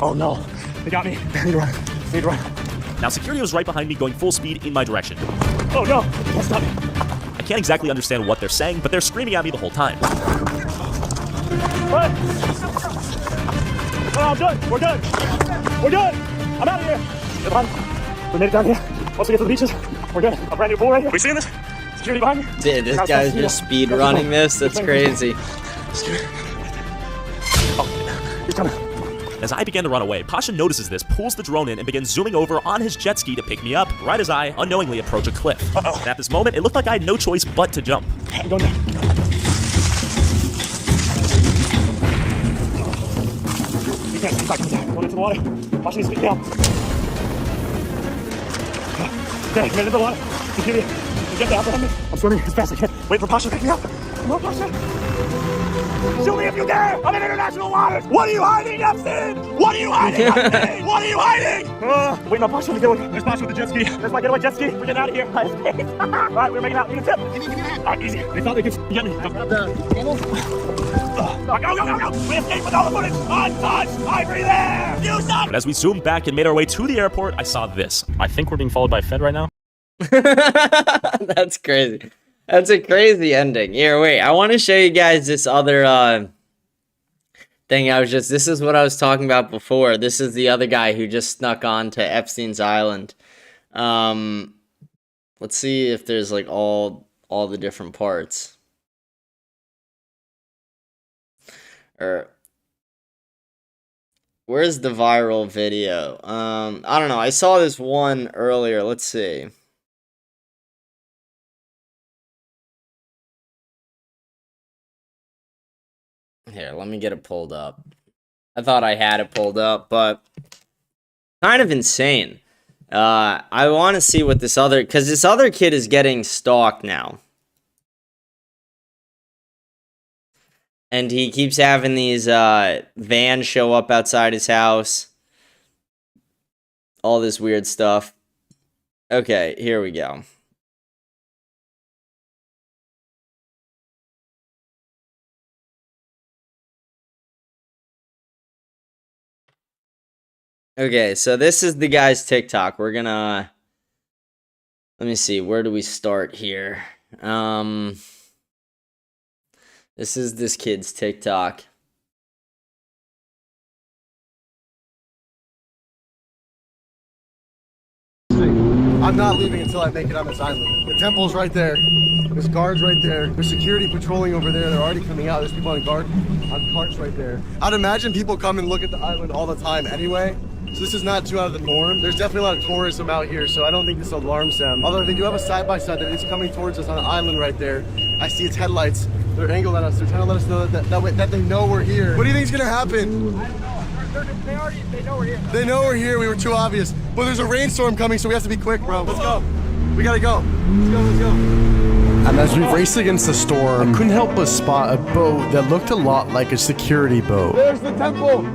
Oh no. They got me. I need to run. Now, security was right behind me, going full speed in my direction. Oh no. Can't stop me. I can't exactly understand what they're saying, but they're screaming at me the whole time. What? Oh, I'm done. We're done. We're done. I'm out of here. Come on. We made it down here. Once we get to the beaches, we're good. A brand new pool right here. We seeing this? Security behind me? Dude, this guy's just speed running this. That's crazy. Oh, he's coming. As I began to run away, Pasha notices this, pulls the drone in, and begins zooming over on his jet ski to pick me up, right as I unknowingly approach a cliff. And at this moment, it looked like I had no choice but to jump. I'm going down. You can't keep back down. Going into the water. Pasha needs to get down. Okay, get into the water. Security. Get down behind me. I'm swimming as fast as I can. Wait for Pasha to pick me up. Come on, Pasha. Shoot me if you dare! I'm in international waters! What are you hiding, Epstein? What are you hiding, Epstein? What are you hiding? Wait, no, Pasha, get away. There's Pasha with the jet ski. There's my getaway jet ski. We're getting out of here. All right, we're making out. We can tip. All right, easy. They thought they could get me. Grab the handle. Go. We escaped with all the footage. Untouched. Ivory there. You suck. But as we zoomed back and made our way to the airport, I saw this. I think we're being followed by a Fed right now. That's crazy. That's a crazy ending. Here, wait. I want to show you guys this other thing. This is what I was talking about before. This is the other guy who just snuck on to Epstein's island. Let's see if there's like all the different parts. Or where's the viral video? I don't know. I saw this one earlier. Let's see. Here, let me get it pulled up. I thought I had it pulled up, but kind of insane. I want to see what this other, because this other kid is getting stalked now. And he keeps having these vans show up outside his house. All this weird stuff. Okay, here we go. Okay, so this is the guy's TikTok. We're gonna... Let me see, where do we start here? This is this kid's TikTok. I'm not leaving until I make it on this island. The temple's right there. There's guards right there. There's security patrolling over there. They're already coming out. There's people on guard on carts right there. I'd imagine people come and look at the island all the time anyway. So this is not too out of the norm. There's definitely a lot of tourism out here, so I don't think this alarms them. Although they do have a side-by-side that is coming towards us on an island right there. I see its headlights. They're angled at us. They're trying to let us know that they know we're here. What do you think is gonna happen? They know we're here. They know we're here. We were too obvious. But there's a rainstorm coming, so we have to be quick, bro. Let's go. We gotta go. Let's go. And as we raced against the storm, I couldn't help but spot a boat that looked a lot like a security boat. There's the temple.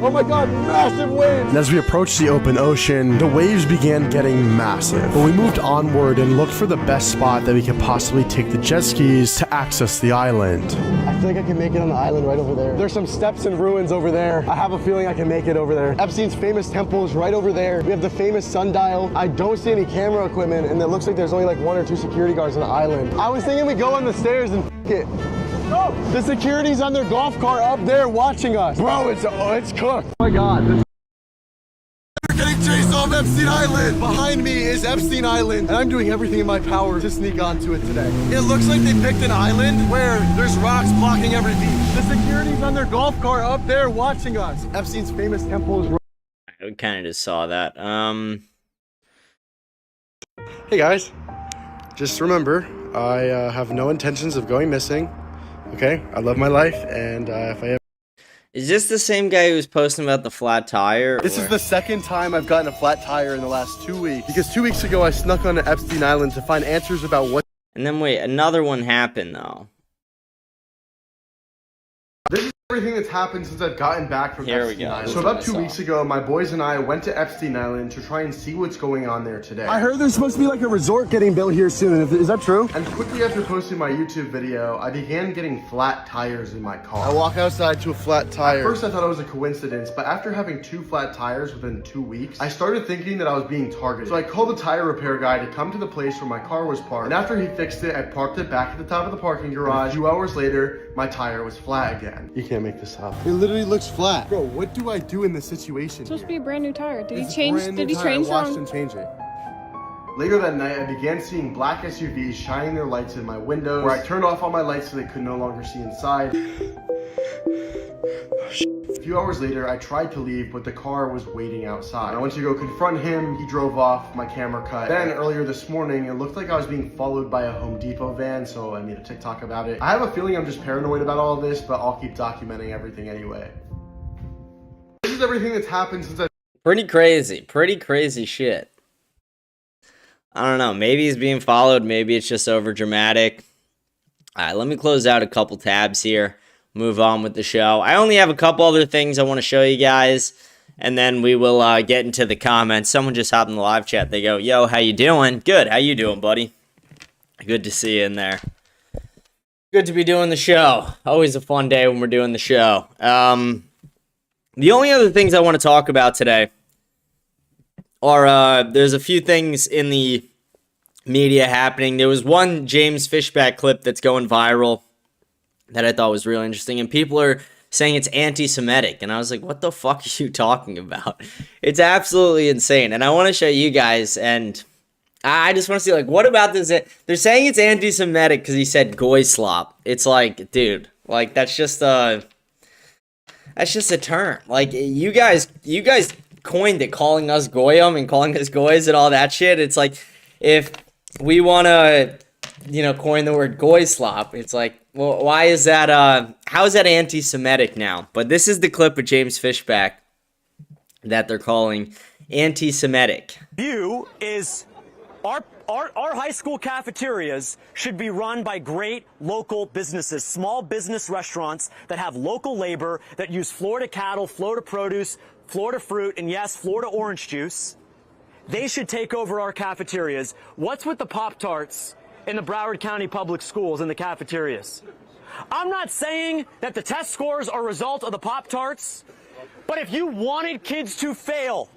Oh my God, massive waves. And as we approached the open ocean, the waves began getting massive. But we moved onward and looked for the best spot that we could possibly take the jet skis to access the island. I feel like I can make it on the island right over there. There's some steps and ruins over there. I have a feeling I can make it over there. Epstein's famous temple is right over there. We have the famous sundial. I don't see any camera equipment, and it looks like there's only like 1 or 2 security guards on the island. I was thinking we go on the stairs and it. Oh, the security's on their golf cart up there watching us. Bro, it's cooked. Oh my God. We're getting chased off Epstein Island. Behind me is Epstein Island, and I'm doing everything in my power to sneak onto it today. It looks like they picked an island where there's rocks blocking every beach. The security's on their golf cart up there watching us. Epstein's famous temple is. I kind of just saw that. Hey guys, just remember, I have no intentions of going missing. Okay, I love my life, and if I ever... Is this the same guy who was posting about the flat tire? This is the second time I've gotten a flat tire in the last 2 weeks. Because 2 weeks ago, I snuck onto Epstein Island to find answers about what... And then wait, another one happened though. This is everything that's happened since I've gotten back from Here we Epstein go. Island. This So is what about I 2 saw. weeks ago, my boys and I went to Epstein Island to try and see what's going on there today. I heard there's supposed to be like a resort getting built here soon. Is that true? And quickly after posting my YouTube video, I began getting flat tires in my car. I walk outside to a flat tire. At first I thought it was a coincidence, but after having 2 flat tires within 2 weeks, I started thinking that I was being targeted. So I called the tire repair guy to come to the place where my car was parked. And after he fixed it, I parked it back at the top of the parking garage. A few hours later, my tire was flat again. You can't make this up. It literally looks flat. Bro, what do I do in this situation? It's supposed to be a brand new tire. Did It's he change? brand new Did he tire. change I washed them? and change it. Later that night, I began seeing black SUVs shining their lights in my windows, where I turned off all my lights so they could no longer see inside. A few hours later, I tried to leave, but the car was waiting outside. I went to go confront him, he drove off, my camera cut. Then earlier this morning, it looked like I was being followed by a Home Depot van, so I made a TikTok about it. I have a feeling I'm just paranoid about all of this, but I'll keep documenting everything anyway. This is everything that's happened since I... Pretty crazy shit. I don't know, maybe he's being followed, maybe it's just over dramatic. Alright, let me close out a couple tabs here, move on with the show. I only have a couple other things I want to show you guys, and then we will get into the comments. Someone just hopped in the live chat, they go, yo, how you doing? Good, how you doing, buddy? Good to see you in there. Good to be doing the show. Always a fun day when we're doing the show. The only other things I want to talk about today are, there's a few things in the media happening. There was one James Fishback clip that's going viral that I thought was really interesting, and people are saying it's anti-Semitic, and I was like, what the fuck are you talking about? It's absolutely insane, and I want to show you guys, and I just want to see, like, what about this? They're saying it's anti-Semitic because he said goy slop. It's like, dude, like, that's just a term. Like, you guys coined it, calling us goyim and calling us goys and all that shit. It's like, if we want to, coin the word goy slop, it's like, well, why is that, how is that anti-Semitic now? But this is the clip of James Fishback that they're calling anti-Semitic. View is our high school cafeterias should be run by great local businesses, small business restaurants that have local labor, that use Florida cattle, Florida produce, Florida fruit, and yes, Florida orange juice. They should take over our cafeterias. What's with the Pop-Tarts in the Broward County Public Schools in the cafeterias? I'm not saying that the test scores are a result of the Pop-Tarts, but if you wanted kids to fail,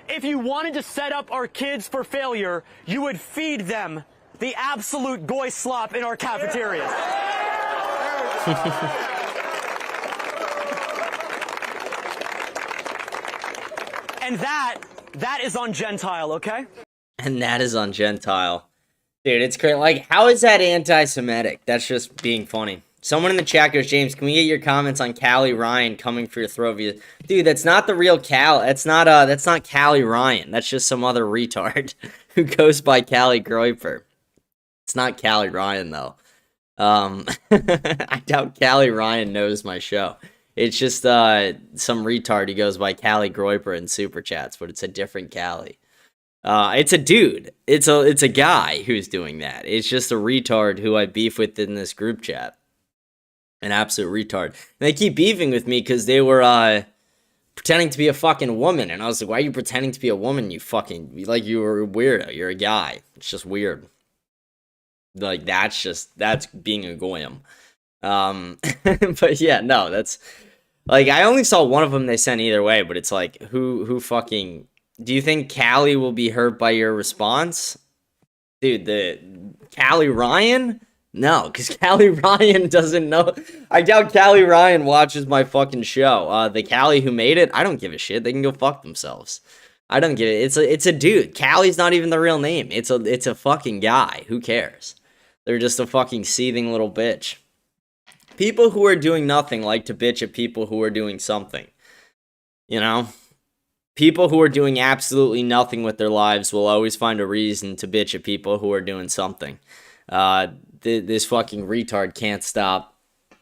if you wanted to set up our kids for failure, you would feed them the absolute goy slop in our cafeterias. And that is on Gentile, okay? And that is on Gentile. Dude, it's crazy. Like, how is that anti-Semitic? That's just being funny. Someone in the chat goes, James, can we get your comments on Callie Ryan coming for your throat? Dude, that's not the real Cal. That's not Callie Ryan. That's just some other retard who goes by Callie Groiper. It's not Callie Ryan, though. I doubt Callie Ryan knows my show. It's just some retard who goes by Callie Groiper in super chats, but it's a different Callie. It's a dude. It's a guy who's doing that. It's just a retard who I beef with in this group chat. An absolute retard. And they keep beefing with me because they were pretending to be a fucking woman. And I was like, why are you pretending to be a woman? You fucking, like, you're a weirdo. You're a guy. It's just weird. Like, that's being a goyim. But yeah, no, that's, like, I only saw one of them they sent either way, but it's like, who fucking, do you think Callie will be hurt by your response? Dude, the Callie Ryan? No, because Callie Ryan doesn't know. I doubt Callie Ryan watches my fucking show. The Callie who made it, I don't give a shit. They can go fuck themselves. I don't give it. It's a dude. Callie's not even the real name. It's a fucking guy. Who cares? They're just a fucking seething little bitch. People who are doing nothing like to bitch at people who are doing something. You know? People who are doing absolutely nothing with their lives will always find a reason to bitch at people who are doing something. This fucking retard can't stop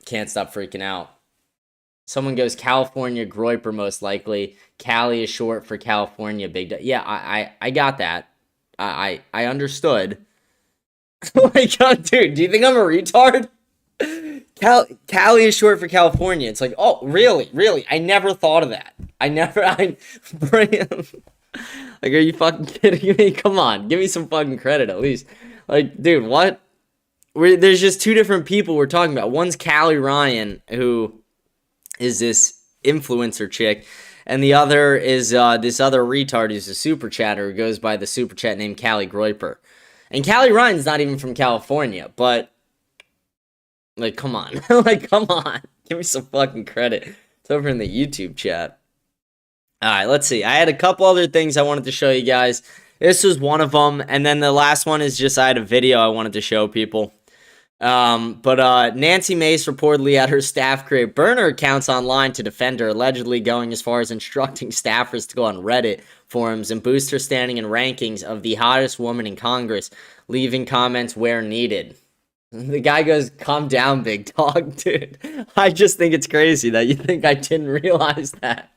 freaking out. Someone goes, California Groiper most likely. Cali is short for California big. Yeah, I got that. I understood. Oh my god, dude, do you think I'm a retard? Cali is short for California. It's like, oh, really? I never thought of that. Like, are you fucking kidding me? Come on, give me some fucking credit at least. Like, dude, what? There's just two different people we're talking about. One's Callie Ryan, who is this influencer chick, and the other is this other retard who's a super chatter who goes by the super chat named Callie Groiper. And Callie Ryan's not even from California, but, like, come on. Like, come on. Give me some fucking credit. It's over in the YouTube chat. Alright, let's see. I had a couple other things I wanted to show you guys. This was one of them, and then the last one is just I had a video I wanted to show people. But Nancy Mace reportedly had her staff create burner accounts online to defend her, allegedly going as far as instructing staffers to go on Reddit forums and boost her standing in rankings of the hottest woman in Congress, leaving comments where needed. The guy goes, calm down, big dog, dude. I just think it's crazy that you think I didn't realize that.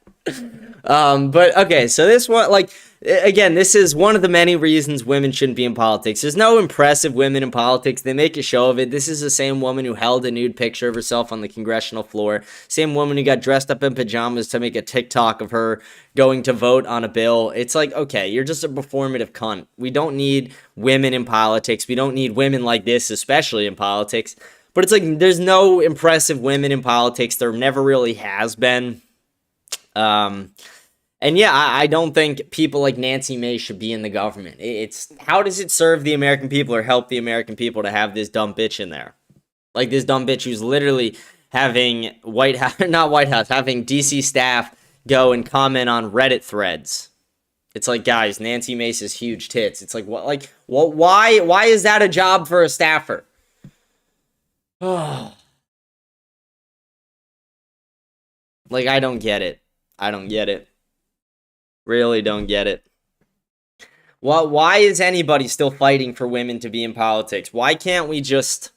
But okay, so this one, like, again, this is one of the many reasons women shouldn't be in politics. There's no impressive women in politics. They make a show of it. This is the same woman who held a nude picture of herself on the congressional floor. Same woman who got dressed up in pajamas to make a TikTok of her going to vote on a bill. It's like, okay, you're just a performative cunt. We don't need women in politics. We don't need women like this, especially in politics. But it's like, there's no impressive women in politics. There never really has been. And yeah, I don't think people like Nancy Mace should be in the government. It's, how does it serve the American people or help the American people to have this dumb bitch in there? Like this dumb bitch who's literally having having DC staff go and comment on Reddit threads. It's like, guys, Nancy Mace's huge tits. It's like, why is that a job for a staffer? Oh. Like, I don't get it. Really don't get it. Why is anybody still fighting for women to be in politics? Why can't we just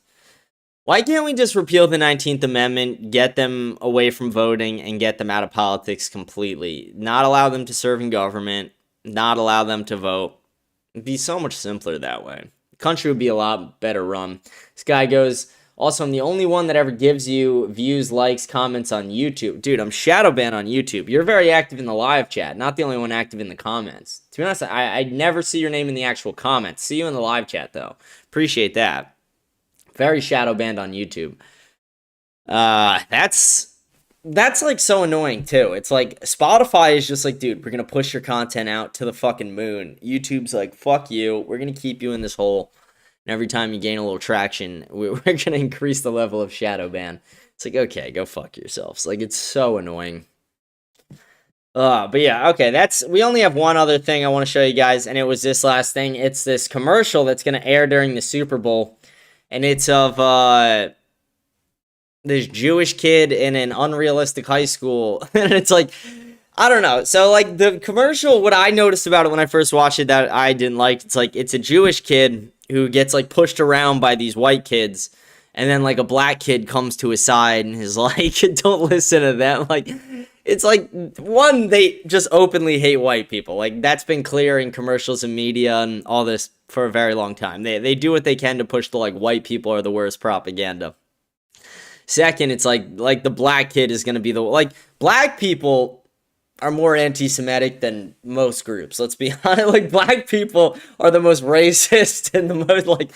repeal the 19th Amendment, get them away from voting, and get them out of politics completely? Not allow them to serve in government, not allow them to vote. It'd be so much simpler that way. The country would be a lot better run. This guy goes, also, I'm the only one that ever gives you views, likes, comments on YouTube. Dude, I'm shadow banned on YouTube. You're very active in the live chat, not the only one active in the comments. To be honest, I never see your name in the actual comments. See you in the live chat, though. Appreciate that. Very shadow banned on YouTube. That's like so annoying, too. It's like, Spotify is just like, dude, we're going to push your content out to the fucking moon. YouTube's like, fuck you. We're going to keep you in this hole. And every time you gain a little traction, we're going to increase the level of shadow ban. It's like, okay, go fuck yourselves. Like, it's so annoying. But yeah, okay, we only have one other thing I want to show you guys, and it was this last thing. It's this commercial that's going to air during the Super Bowl, and it's of this Jewish kid in an unrealistic high school, and it's like, I don't know. So, like, the commercial, what I noticed about it when I first watched it that I didn't like, it's like, it's a Jewish kid who gets, like, pushed around by these white kids, and then, like, a black kid comes to his side and is like, don't listen to them. Like, it's like, one, they just openly hate white people. Like, that's been clear in commercials and media and all this for a very long time. They do what they can to push the, like, white people are the worst propaganda. Second, it's like the black kid is going to be the, like, black people are more anti-Semitic than most groups. Let's be honest. Like, black people are the most racist and the most like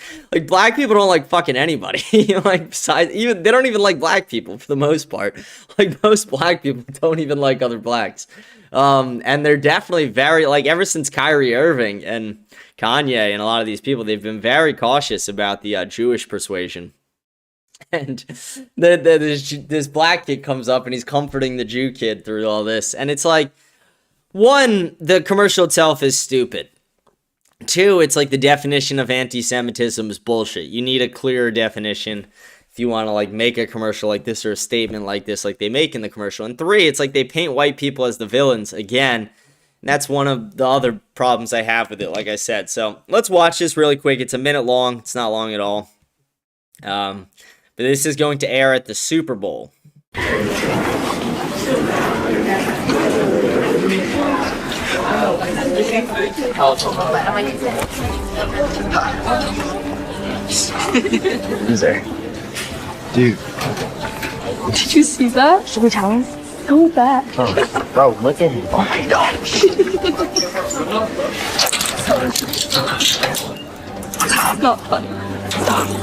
black people don't like fucking anybody. Like, besides, even they don't even like black people for the most part. Like, most black people don't even like other blacks. And they're definitely very, like, ever since Kyrie Irving and Kanye and a lot of these people, they've been very cautious about the Jewish persuasion. And this black kid comes up and he's comforting the Jew kid through all this. And it's like, one, the commercial itself is stupid. Two, it's like the definition of anti-Semitism is bullshit. You need a clearer definition if you want to like make a commercial like this or a statement like this like they make in the commercial. And three, it's like they paint white people as the villains again. And that's one of the other problems I have with it, like I said. So let's watch this really quick. It's a minute long. It's not long at all. But this is going to air at the Super Bowl. Who's there? Dude. Did you see that? Should we challenge? So bad. Oh, bro, look at him. Oh my gosh. It's not funny. Stop.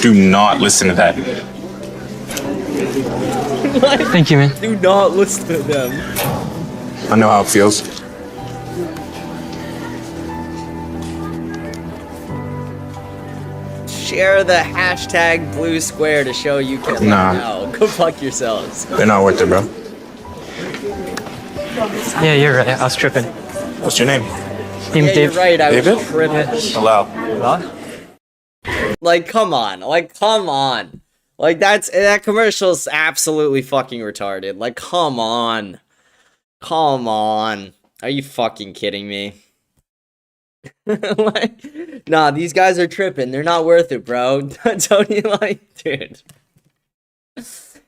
Do not listen to that. Thank you, man. Do not listen to them. I know how it feels. Share the hashtag blue square to show you can know. Go fuck yourselves. They're not worth it, bro. Yeah, you're right. I was tripping. What's your name? Yeah, you're right. I David? was tripping. Hello. Like, come on. Like, come on. Like, that commercial's absolutely fucking retarded. Like, come on. Come on. Are you fucking kidding me? Like, nah, these guys are tripping. They're not worth it, bro. Don't you like, dude?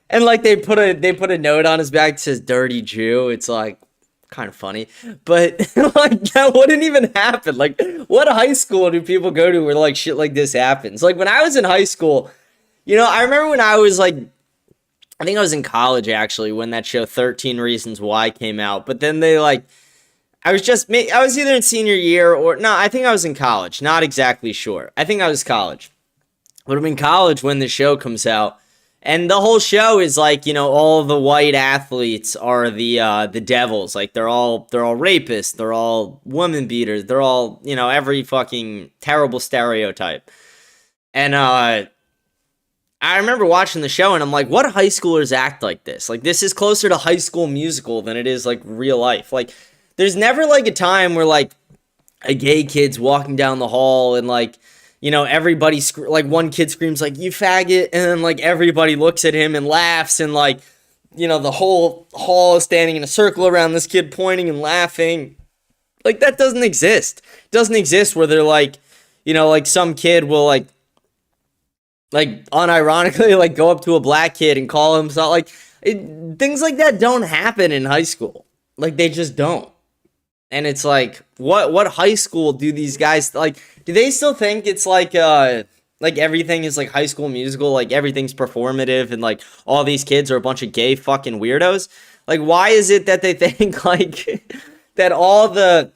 And like they put a note on his back that says "Dirty Jew." It's like kind of funny, but like that wouldn't even happen. Like, what high school do people go to where like shit like this happens? Like when I was in high school, you know, I remember when I was like, I think I was in college actually when that show 13 Reasons Why came out. But then they like, I was either in senior year or no, I think I was in college. Not exactly sure. I think I was college. But I'm in college when the show comes out. And the whole show is like, you know, all the white athletes are the devils. Like they're all rapists, they're all woman beaters, they're all, you know, every fucking terrible stereotype. And I remember watching the show and I'm like, what high schoolers act like this? Like this is closer to High School Musical than it is like real life. Like there's never like a time where like a gay kid's walking down the hall and like, you know, everybody, like, one kid screams, like, you faggot, and then, like, everybody looks at him and laughs, and, like, you know, the whole hall is standing in a circle around this kid pointing and laughing. Like, that doesn't exist. It doesn't exist where they're, like, you know, like, some kid will, like, unironically, like, go up to a black kid and call him something. Like, things like that don't happen in high school. Like, they just don't. And it's like, what high school do these guys, like, do they still think it's like everything is like High School Musical, like everything's performative and like all these kids are a bunch of gay fucking weirdos? Like, why is it that they think like that all the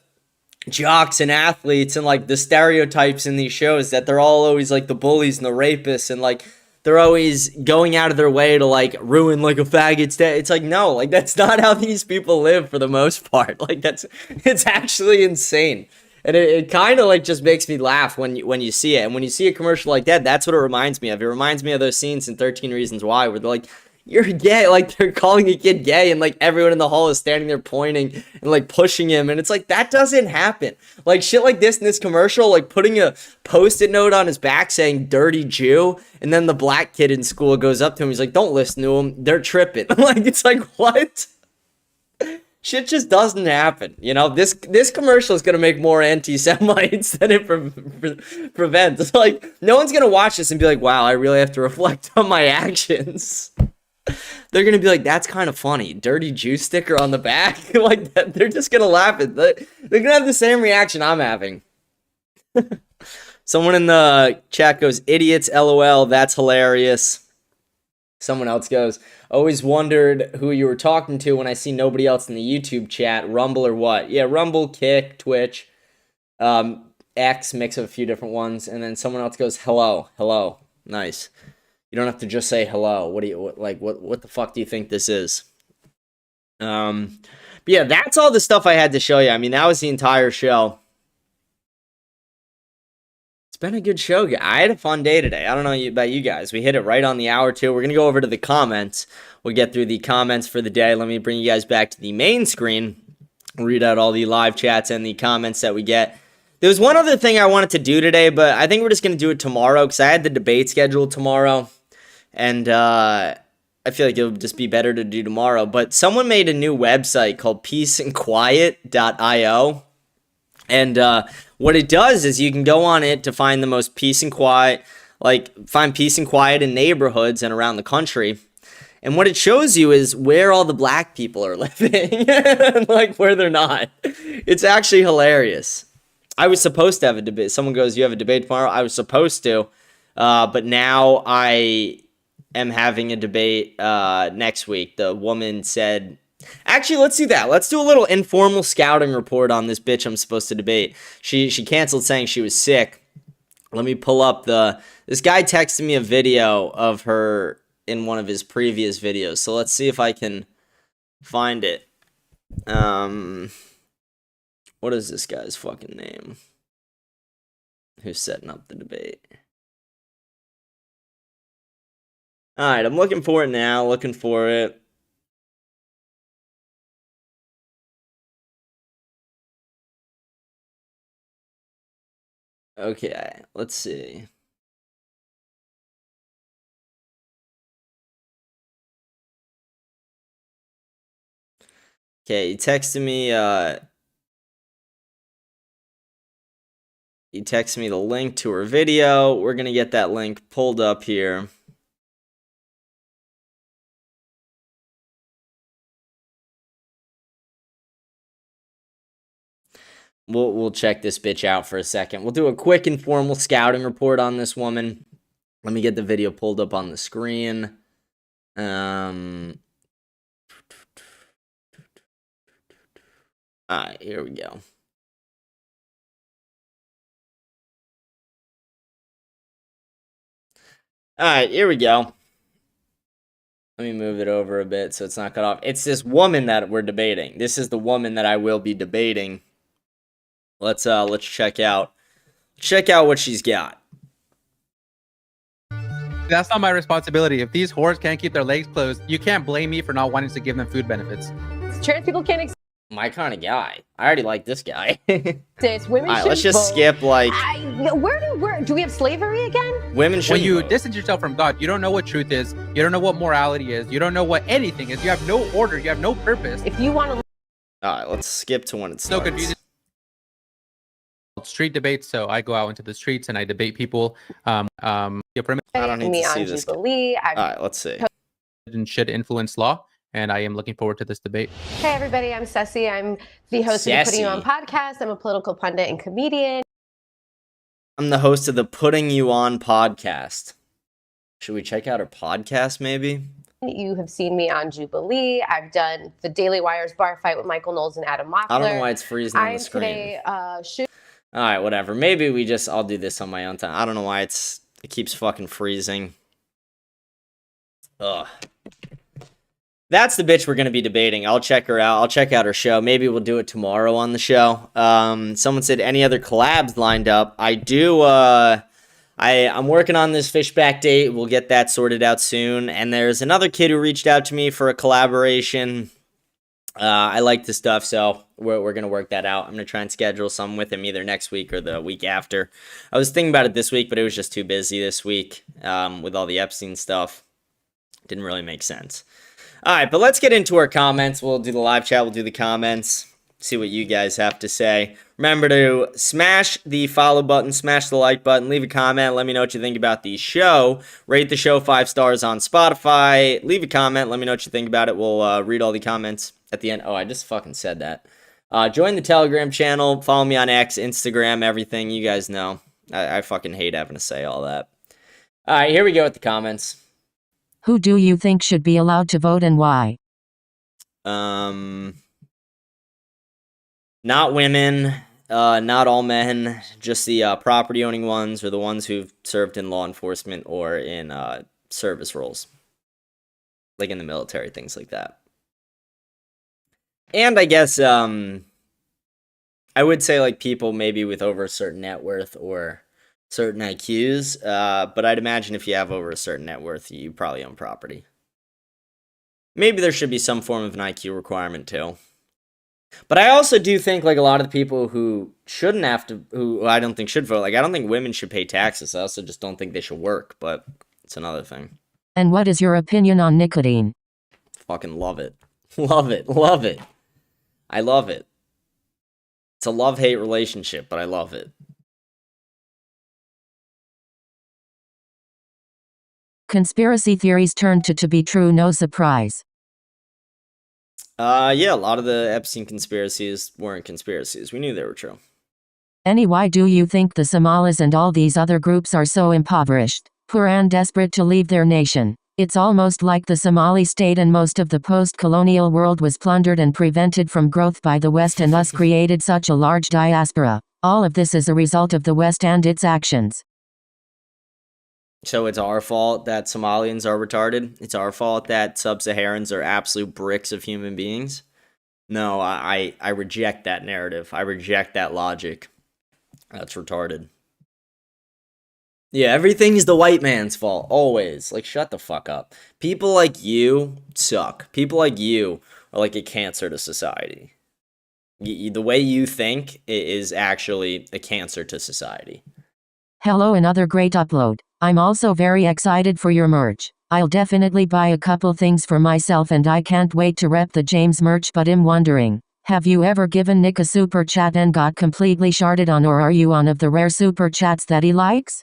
jocks and athletes and like the stereotypes in these shows that they're all always like the bullies and the rapists and like they're always going out of their way to like ruin like a faggot's day? It's like, no, like that's not how these people live for the most part. Like it's actually insane. And it kind of like just makes me laugh when you see it. And when you see a commercial like that, that's what it reminds me of. It reminds me of those scenes in 13 Reasons Why where they're like, you're gay. Like they're calling a kid gay and like everyone in the hall is standing there pointing and like pushing him. And it's like, that doesn't happen. Like shit like this in this commercial, like putting a Post-it note on his back saying "Dirty Jew." And then the black kid in school goes up to him. He's like, don't listen to him. They're tripping. Like, it's like, what? Shit just doesn't happen. You know, this commercial is going to make more anti-Semites than it prevents. It's like, no one's going to watch this and be like, wow, I really have to reflect on my actions. They're going to be like, that's kind of funny. Dirty Jew sticker on the back. Like, that. They're just going to laugh at that. They're going to have the same reaction I'm having. Someone in the chat goes, idiots, LOL, that's hilarious. Someone else goes, always wondered who you were talking to when I see nobody else in the YouTube chat. Rumble or what? Yeah, Rumble, Kick, Twitch, X, mix of a few different ones. And then someone else goes, hello, hello. Nice. You don't have to just say hello. What the fuck do you think this is? But yeah, that's all the stuff I had to show you. I mean, that was the entire show. It's been a good show. I had a fun day today. I don't know about you guys. We hit it right on the hour, too. We're going to go over to the comments. We'll get through the comments for the day. Let me bring you guys back to the main screen. Read out all the live chats and the comments that we get. There was one other thing I wanted to do today, but I think we're just going to do it tomorrow because I had the debate scheduled tomorrow. And I feel like it would just be better to do tomorrow. But someone made a new website called peaceandquiet.io. And what it does is you can go on it to find the most peace and quiet, find peace and quiet in neighborhoods and around the country. And what it shows you is where all the black people are living, and where they're not. It's actually hilarious. I was supposed to have a debate. Someone goes, you have a debate tomorrow? I was supposed to, but now I am having a debate next week. The woman said... Actually, let's do that. Let's do a little informal scouting report on this bitch I'm supposed to debate. She canceled saying she was sick. Let me pull up this guy texted me a video of her in one of his previous videos. So let's see if I can find it. What is this guy's fucking name? Who's setting up the debate? All right, I'm looking for it now. Looking for it. Okay, let's see. Okay, he texted me the link to her video. We're going to get that link pulled up here. We'll check this bitch out for a second. We'll do a quick informal scouting report on this woman. Let me get the video pulled up on the screen. Alright, here we go. Alright, here we go. Let me move it over a bit so it's not cut off. It's this woman that we're debating. This is the woman that I will be debating. Let's check out what she's got. That's not my responsibility. If these whores can't keep their legs closed, you can't blame me for not wanting to give them food benefits. Trans people can't exist. My kind of guy. I already like this guy. Women Alright, let's just skip where do we have slavery again? Women should. When you distance yourself from God, you don't know what truth is. You don't know what morality is. You don't know what anything is. You have no order. You have no purpose. If you want to. Alright, let's skip to when it starts. So confusing. Street debates. So I go out into the streets and I debate people. I don't need to see this. Alright, let's see. And should influence law. And I am looking forward to this debate. Hey everybody, I'm Ceci. I'm the host of the Putting You On podcast. I'm a political pundit and comedian. I'm the host of the Putting You On podcast. Should we check out her podcast, maybe? You have seen me on Jubilee. I've done the Daily Wire's bar fight with Michael Knowles and Adam Mockler. I don't know why it's freezing on the screen. Alright, whatever. Maybe I'll do this on my own time. I don't know why it keeps fucking freezing. Ugh. That's the bitch we're going to be debating. I'll check her out. I'll check out her show. Maybe we'll do it tomorrow on the show. Someone said any other collabs lined up. I do. I'm working on this Fishback date. We'll get that sorted out soon. And there's another kid who reached out to me for a collaboration. I like this stuff, so we're going to work that out. I'm going to try and schedule some with him either next week or the week after. I was thinking about it this week, but it was just too busy this week with all the Epstein stuff. Didn't really make sense. All right, but let's get into our comments. We'll do the live chat. We'll do the comments. See what you guys have to say. Remember to smash the follow button, smash the like button, leave a comment. Let me know what you think about the show. Rate the show 5 stars on Spotify. Leave a comment. Let me know what you think about it. We'll read all the comments at the end. Oh, I just fucking said that. Join the Telegram channel. Follow me on X, Instagram, everything. You guys know. I fucking hate having to say all that. All right, here we go with the comments. Who do you think should be allowed to vote and why? Not women, not all men, just the property owning ones or the ones who've served in law enforcement or in service roles, like in the military, things like that. And I guess I would say like people maybe with over a certain net worth or certain IQs, but I'd imagine if you have over a certain net worth, you probably own property. Maybe there should be some form of an IQ requirement too. But I also do think like a lot of the people who shouldn't have to, who I don't think should vote, like I don't think women should pay taxes. I also just don't think they should work, but it's another thing. And what is your opinion on nicotine? Fucking love it. Love it. Love it. I love it. It's a love-hate relationship, but I love it. Conspiracy theories turned to be true, no surprise. Yeah, a lot of the Epstein conspiracies weren't conspiracies. We knew they were true. Why do you think the Somalis and all these other groups are so impoverished, poor and desperate to leave their nation? It's almost like the Somali state and most of the post-colonial world was plundered and prevented from growth by the West and thus created such a large diaspora. All of this is a result of the West and its actions. So it's our fault that Somalians are retarded? It's our fault that sub-Saharans are absolute bricks of human beings? No, I reject that narrative. I reject that logic. That's retarded. Yeah, everything is the white man's fault. Always. Like, shut the fuck up. People like you suck. People like you are like a cancer to society. The way you think is actually a cancer to society. Hello, another great upload. I'm also very excited for your merch. I'll definitely buy a couple things for myself and I can't wait to rep the James merch, but I'm wondering, have you ever given Nick a super chat and got completely sharded on, or are you one of the rare super chats that he likes?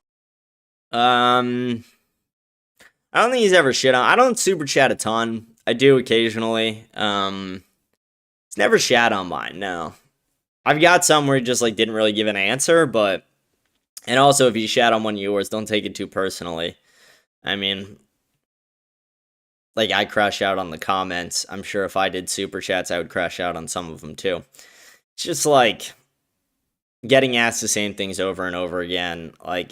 I don't think he's ever shit on. I don't super chat a ton. I do occasionally. It's never shat on mine, no. I've got some where he just like didn't really give an answer, but and also if you shat on one of yours, don't take it too personally. I mean, like I crash out on the comments. I'm sure if I did super chats, I would crash out on some of them too. It's just like getting asked the same things over and over again. Like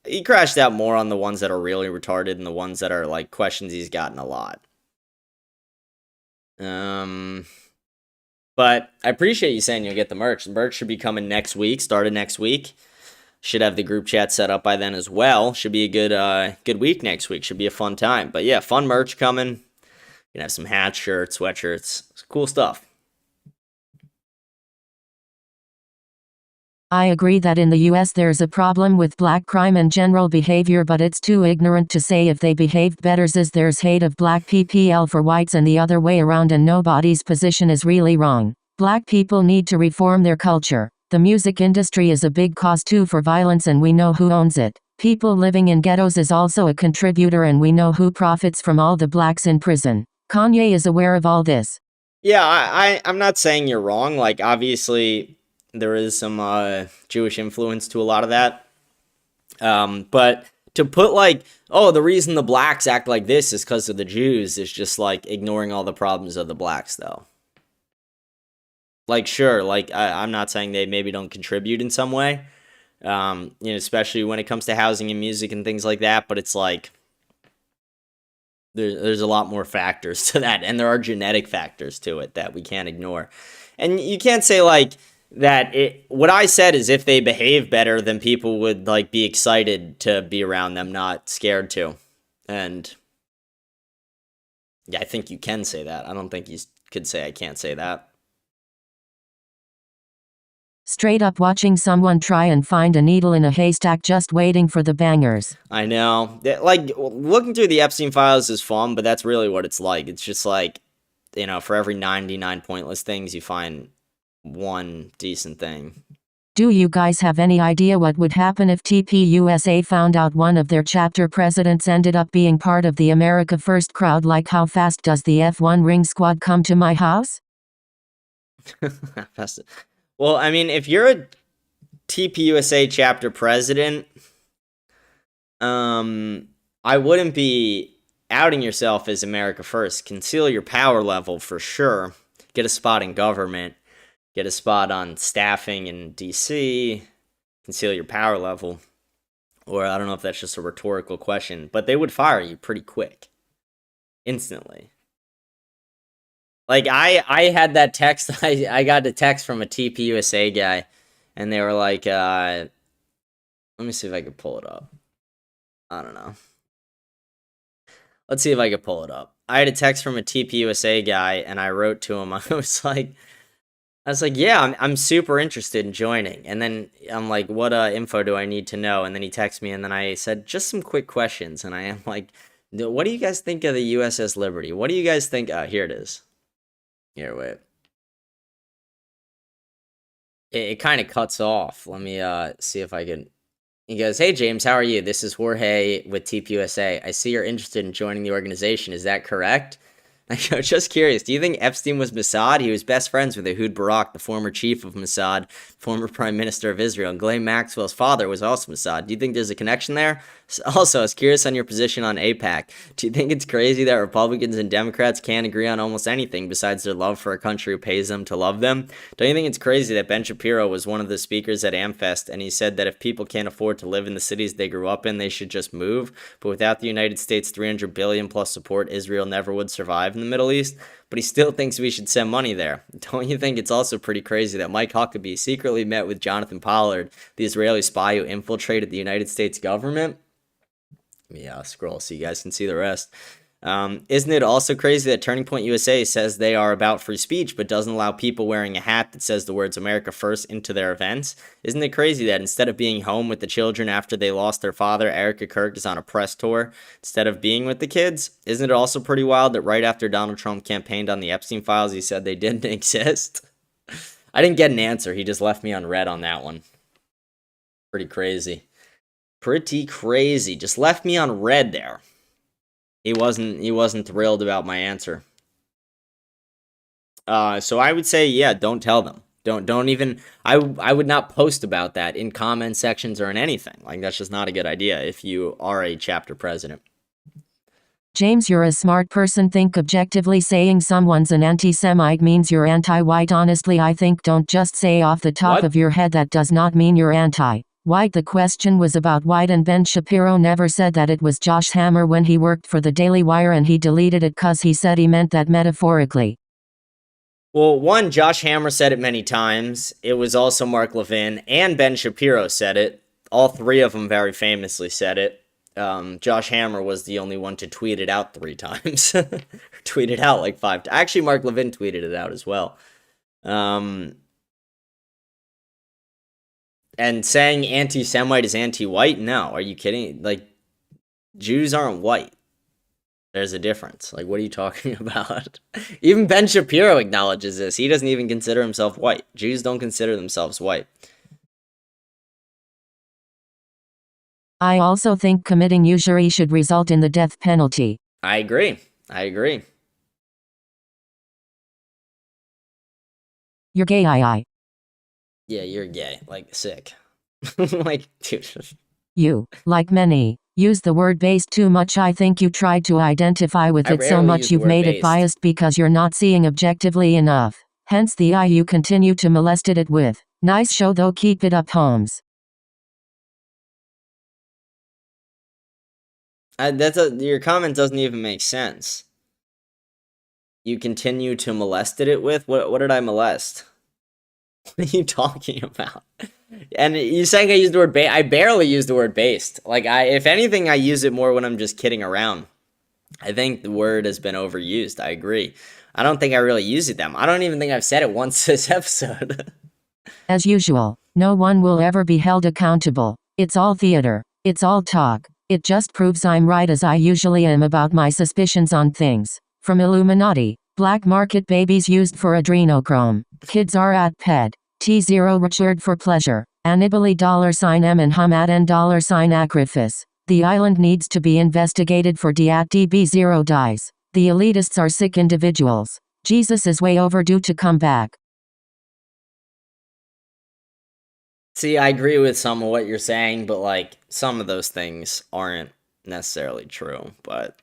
he crashed out more on the ones that are really retarded and the ones that are like questions he's gotten a lot. But I appreciate you saying you'll get the merch. The merch should be coming next week, started next week. Should have the group chat set up by then as well. Should be a good week next week. Should be a fun time. But yeah, fun merch coming. You can have some hats, shirts, sweatshirts. It's cool stuff. I agree that in the US there's a problem with black crime and general behavior, but it's too ignorant to say if they behaved better, as there's hate of black PPL for whites and the other way around, and nobody's position is really wrong. Black people need to reform their culture. The music industry is a big cause too for violence and we know who owns it. People living in ghettos is also a contributor and we know who profits from all the blacks in prison. Kanye is aware of all this. Yeah, I'm not saying you're wrong. Like, obviously there is some Jewish influence to a lot of that. But to put like, oh, the reason the blacks act like this is because of the Jews is just like ignoring all the problems of the blacks, though. Like, sure, like I'm not saying they maybe don't contribute in some way, especially when it comes to housing and music and things like that. But it's like there's a lot more factors to that, and there are genetic factors to it that we can't ignore. And you can't say like that what I said is if they behave better, then people would like be excited to be around them, not scared to. And yeah, I think you can say that. I don't think you could say I can't say that. Straight up watching someone try and find a needle in a haystack, just waiting for the bangers. I know. Like, looking through the Epstein files is fun, but that's really what it's like. It's just like, for every 99 pointless things, you find one decent thing. Do you guys have any idea what would happen if TPUSA found out one of their chapter presidents ended up being part of the America First crowd? Like, how fast does the F1 ring squad come to my house? Well, I mean, if you're a TPUSA chapter president, I wouldn't be outing yourself as America First. Conceal your power level for sure. Get a spot in government. Get a spot on staffing in DC. Conceal your power level. Or I don't know if that's just a rhetorical question, but they would fire you pretty quick. Instantly. Like, I had that text. I got a text from a TPUSA guy, and they were like, let me see if I could pull it up. I don't know. Let's see if I could pull it up. I had a text from a TPUSA guy, and I wrote to him. I was like, yeah, I'm super interested in joining. And then I'm like, what info do I need to know? And then he texted me, and then I said, just some quick questions. And I am like, what do you guys think of the USS Liberty? What do you guys think? Here it is. Here, wait. It kind of cuts off. Let me see if I can. He goes, hey, James, how are you? This is Jorge with TPUSA. I see you're interested in joining the organization. Is that correct? I go, just curious, do you think Epstein was Mossad? He was best friends with Ehud Barak, the former chief of Mossad, former prime minister of Israel, and Ghislaine Maxwell's father was also Mossad. Do you think there's a connection there? Also, I was curious on your position on AIPAC. Do you think it's crazy that Republicans and Democrats can't agree on almost anything besides their love for a country who pays them to love them? Don't you think it's crazy that Ben Shapiro was one of the speakers at AmFest, and he said that if people can't afford to live in the cities they grew up in, they should just move? But without the United States' $300 billion plus support, Israel never would survive in the Middle East, but he still thinks we should send money there. Don't you think it's also pretty crazy that Mike Huckabee secretly met with Jonathan Pollard, the Israeli spy who infiltrated the United States government? Yeah, scroll so you guys can see the rest. Isn't it also crazy that Turning Point USA says they are about free speech, but doesn't allow people wearing a hat that says the words America First into their events? Isn't it crazy that instead of being home with the children after they lost their father, Erica Kirk is on a press tour instead of being with the kids? Isn't it also pretty wild that right after Donald Trump campaigned on the Epstein files, he said they didn't exist? I didn't get an answer. He just left me on red on that one. Pretty crazy. Pretty crazy. Just left me on red there. He wasn't thrilled about my answer. So I would say, yeah, don't tell them. Don't even, I would not post about that in comment sections or in anything. Like, that's just not a good idea if you are a chapter president. James, you're a smart person. Think objectively. Saying someone's an anti-Semite means you're anti-white. Honestly, I think don't just say off the top of your head that does not mean you're anti-white. The question was about white, and Ben Shapiro never said that. It was Josh Hammer when he worked for the Daily Wire, and he deleted it because he said he meant that metaphorically. Well, one, Josh Hammer said it many times. It was also Mark Levin and Ben Shapiro said it. All three of them very famously said it. Josh Hammer was the only one to tweet it out 3 times. Tweet it out like 5 times. Actually, Mark Levin tweeted it out as well. And saying anti-Semite is anti-white? No, are you kidding? Like, Jews aren't white. There's a difference. Like, what are you talking about? Even Ben Shapiro acknowledges this. He doesn't even consider himself white. Jews don't consider themselves white. I also think committing usury should result in the death penalty. I agree. You're gay, I. Yeah, you're gay. Like, sick. Like, dude. You, like many, use the word based too much. I think you tried to identify with it so much you've made it biased because you're not seeing objectively enough. Hence the I you continue to molest it with. Nice show though, keep it up, Holmes. Your comment doesn't even make sense. You continue to molest it with? What did I molest? What are you talking about? And you're saying I used the word I barely use the word based. Like, if anything, I use it more when I'm just kidding around. I think the word has been overused. I agree. I don't think I really use it I don't even think I've said it once this episode. As usual, no one will ever be held accountable. It's all theater. It's all talk. It just proves I'm right, as I usually am, about my suspicions on things. From Illuminati, black market babies used for adrenochrome, kids are at ped, T0 Richard for pleasure, Anibali $M and Hamad and $acrifis. The island needs to be investigated for DB0 dies. The elitists are sick individuals. Jesus is way overdue to come back. See, I agree with some of what you're saying, but like some of those things aren't necessarily true, but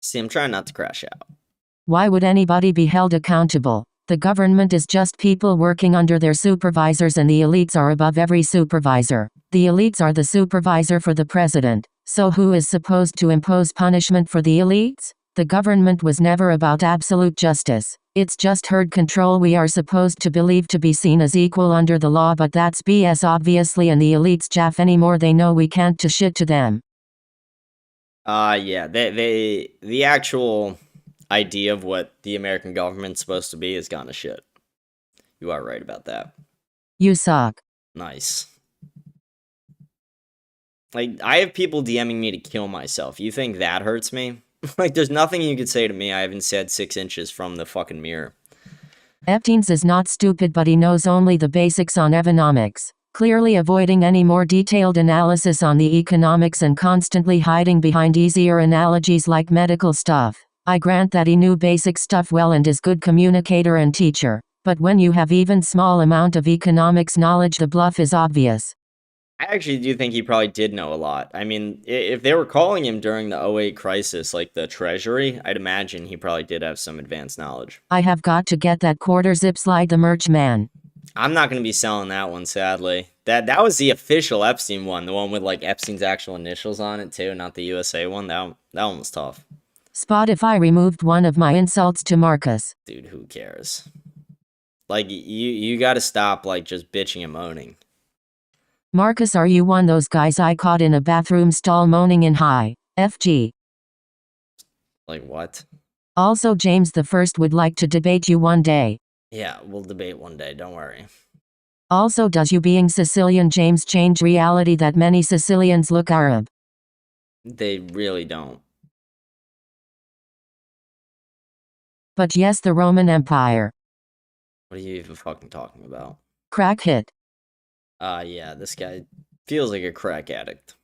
See, I'm trying not to crash out. Why would anybody be held accountable? The government is just people working under their supervisors, and the elites are above every supervisor. The elites are the supervisor for the president. So who is supposed to impose punishment for the elites? The government was never about absolute justice. It's just herd control. We are supposed to believe to be seen as equal under the law, but that's BS obviously, and the elites jaff anymore. They know we can't do shit to them. Yeah, the actual idea of what the American government's supposed to be has gone to shit. You are right about that. You suck. Nice. Like, I have people DMing me to kill myself. You think that hurts me? Like, there's nothing you could say to me I haven't said 6 inches from the fucking mirror. Epstein's is not stupid, but he knows only the basics on economics, clearly avoiding any more detailed analysis on the economics and constantly hiding behind easier analogies like medical stuff. I grant that he knew basic stuff well and is good communicator and teacher, but when you have even small amount of economics knowledge, the bluff is obvious. I actually do think he probably did know a lot. I mean, if they were calling him during the '08 crisis, like the Treasury, I'd imagine he probably did have some advanced knowledge. I have got to get that quarter zip slide, the merch man. I'm not going to be selling that one, sadly. That was the official Epstein one, the one with like Epstein's actual initials on it too, not the USA one. That one was tough. Spotify removed one of my insults to Marcus. Dude, who cares? Like, you got to stop like just bitching and moaning. Marcus, are you one those guys I caught in a bathroom stall moaning in high FG? Like what? Also, James the First would like to debate you one day. Yeah, we'll debate one day, don't worry. Also, does you being Sicilian, James, change reality that many Sicilians look Arab? They really don't. But yes, the Roman Empire. What are you even fucking talking about? Crack hit. Yeah, this guy feels like a crack addict.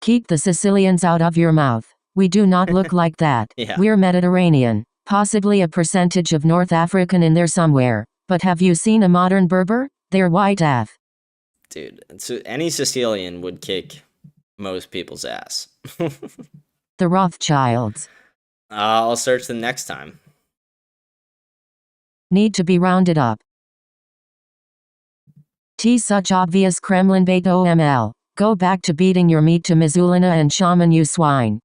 Keep the Sicilians out of your mouth. We do not look like that. Yeah. We're Mediterranean. Possibly a percentage of North African in there somewhere. But have you seen a modern Berber? They're white AF. Dude, so any Sicilian would kick most people's ass. The Rothschilds. I'll search them next time. Need to be rounded up. Such obvious Kremlin bait OML. Go back to beating your meat to Mizulina and Shaman, you swine.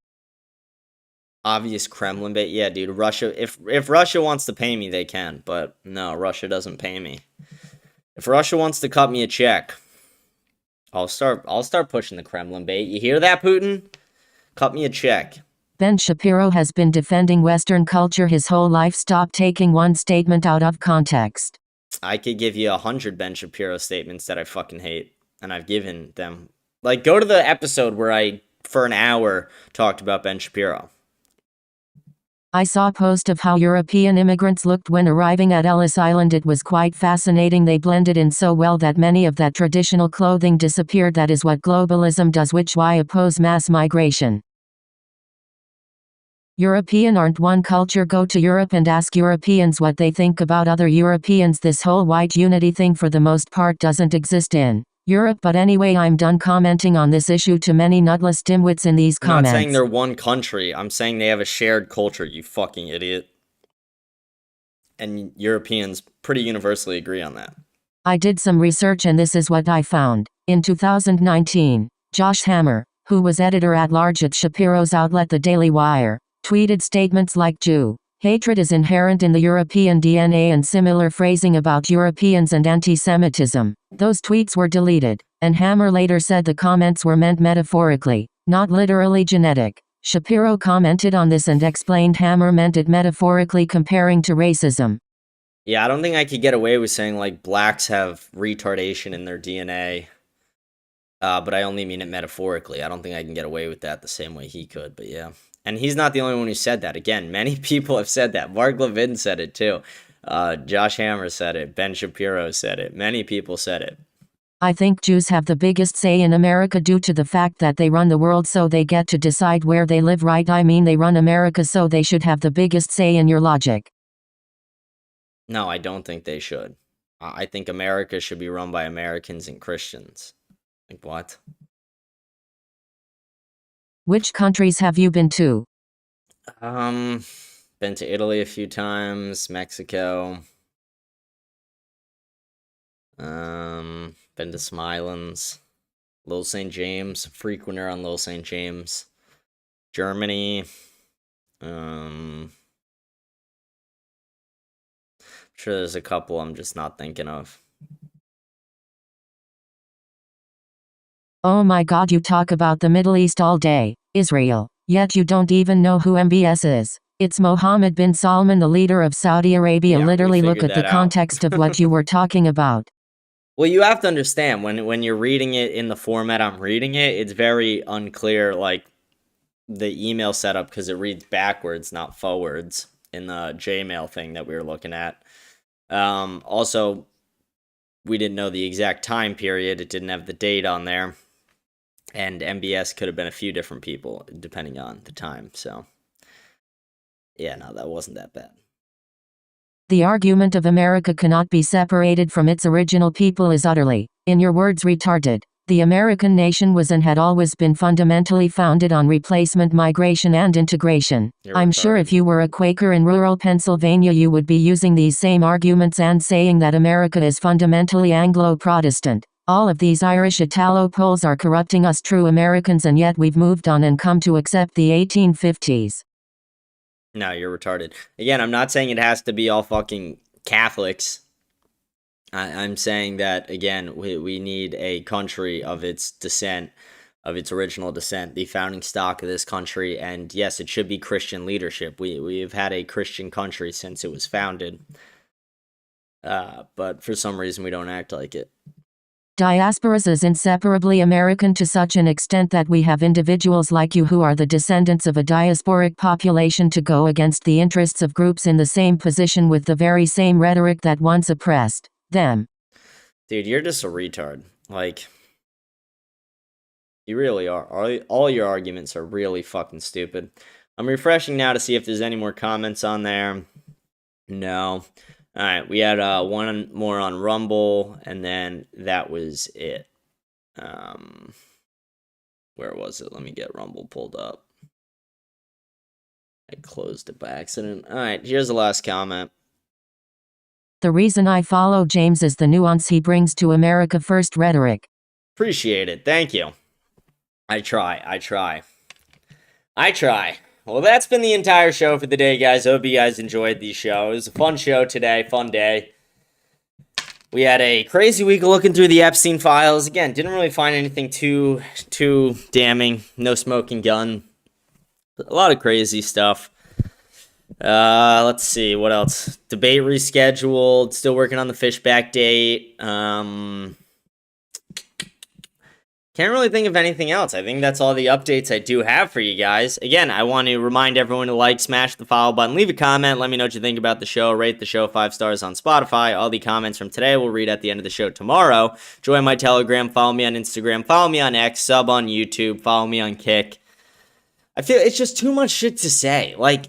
Obvious Kremlin bait. Yeah, dude, Russia, if Russia wants to pay me, they can. But no, Russia doesn't pay me. If Russia wants to cut me a check, I'll start pushing the Kremlin bait. You hear that, Putin? Cut me a check. Ben Shapiro has been defending Western culture his whole life. Stop taking one statement out of context. I could give you 100 Ben Shapiro statements that I fucking hate, and I've given them. Like, go to the episode where I, for an hour, talked about Ben Shapiro. I saw a post of how European immigrants looked when arriving at Ellis Island. It was quite fascinating. They blended in so well that many of that traditional clothing disappeared. That is what globalism does, which why oppose mass migration. European aren't one culture. Go to Europe and ask Europeans what they think about other Europeans. This whole white unity thing for the most part doesn't exist in Europe. But anyway, I'm done commenting on this issue. Too many nutless dimwits in these comments. I'm not saying they're one country. I'm saying they have a shared culture, you fucking idiot. And Europeans pretty universally agree on that. I did some research and this is what I found. In 2019, Josh Hammer, who was editor-at-large at Shapiro's outlet The Daily Wire, tweeted statements like Jew hatred is inherent in the European DNA and similar phrasing about Europeans and anti-Semitism. Those tweets were deleted, and Hammer later said the comments were meant metaphorically, not literally genetic. Shapiro commented on this and explained Hammer meant it metaphorically, comparing to racism. Yeah, I don't think I could get away with saying, like, blacks have retardation in their DNA, but I only mean it metaphorically. I don't think I can get away with that the same way he could, but yeah. And he's not the only one who said that. Again, many people have said that. Mark Levin said it too. Josh Hammer said it. Ben Shapiro said it. Many people said it. I think Jews have the biggest say in America due to the fact that they run the world, so they get to decide where they live, right? I mean, they run America, so they should have the biggest say in your logic. No, I don't think they should. I think America should be run by Americans and Christians. Like, what? Which countries have you been to? Been to Italy a few times, Mexico. Been to some islands. Little St. James, frequenter on Little St. James. Germany. I'm sure there's a couple I'm just not thinking of. Oh my god, you talk about the Middle East all day, Israel, yet you don't even know who MBS is. It's Mohammed bin Salman, the leader of Saudi Arabia. Yeah, we literally look figured at the that out. context of what you were talking about. Well, you have to understand, when you're reading it in the format I'm reading it, it's very unclear, like, the email setup, because it reads backwards, not forwards, in the Gmail thing that we were looking at. Also, we didn't know the exact time period. It didn't have the date on there. And MBS could have been a few different people, depending on the time. So, yeah, no, that wasn't that bad. The argument of America cannot be separated from its original people is utterly, in your words, retarded. The American nation was and had always been fundamentally founded on replacement, migration, and integration. I'm sure if you were a Quaker in rural Pennsylvania, you would be using these same arguments and saying that America is fundamentally Anglo-Protestant. All of these Irish Italo-Poles are corrupting us true Americans, and yet we've moved on and come to accept the 1850s. No, you're retarded. Again, I'm not saying it has to be all fucking Catholics. I'm saying that, again, we need a country of its descent, of its original descent, the founding stock of this country, and yes, it should be Christian leadership. We've had a Christian country since it was founded, but for some reason we don't act like it. Diasporas is inseparably American to such an extent that we have individuals like you who are the descendants of a diasporic population to go against the interests of groups in the same position with the very same rhetoric that once oppressed them. Dude, you're just a retard. Like, you really are. All your arguments are really fucking stupid. I'm refreshing now to see if there's any more comments on there. No. Alright, we had one more on Rumble, and then that was it. Where was it? Let me get Rumble pulled up. I closed it by accident. Alright, here's the last comment. The reason I follow James is the nuance he brings to America First rhetoric. Appreciate it. Thank you. I try. Well, that's been the entire show for the day, guys. Hope you guys enjoyed the show. It was a fun show today. Fun day. We had a crazy week looking through the Epstein files. Again, didn't really find anything too damning. No smoking gun. A lot of crazy stuff. Let's see, what else? Debate rescheduled. Still working on the Fishback date. Can't really think of anything else. I think that's all the updates I do have for you guys. Again, I want to remind everyone to like, smash the follow button, leave a comment, let me know what you think about the show, rate the show 5 stars on Spotify. All the comments from today we'll read at the end of the show tomorrow. Join my Telegram, follow me on Instagram, follow me on X, sub on YouTube, follow me on Kick. I feel it's just too much shit to say. Like,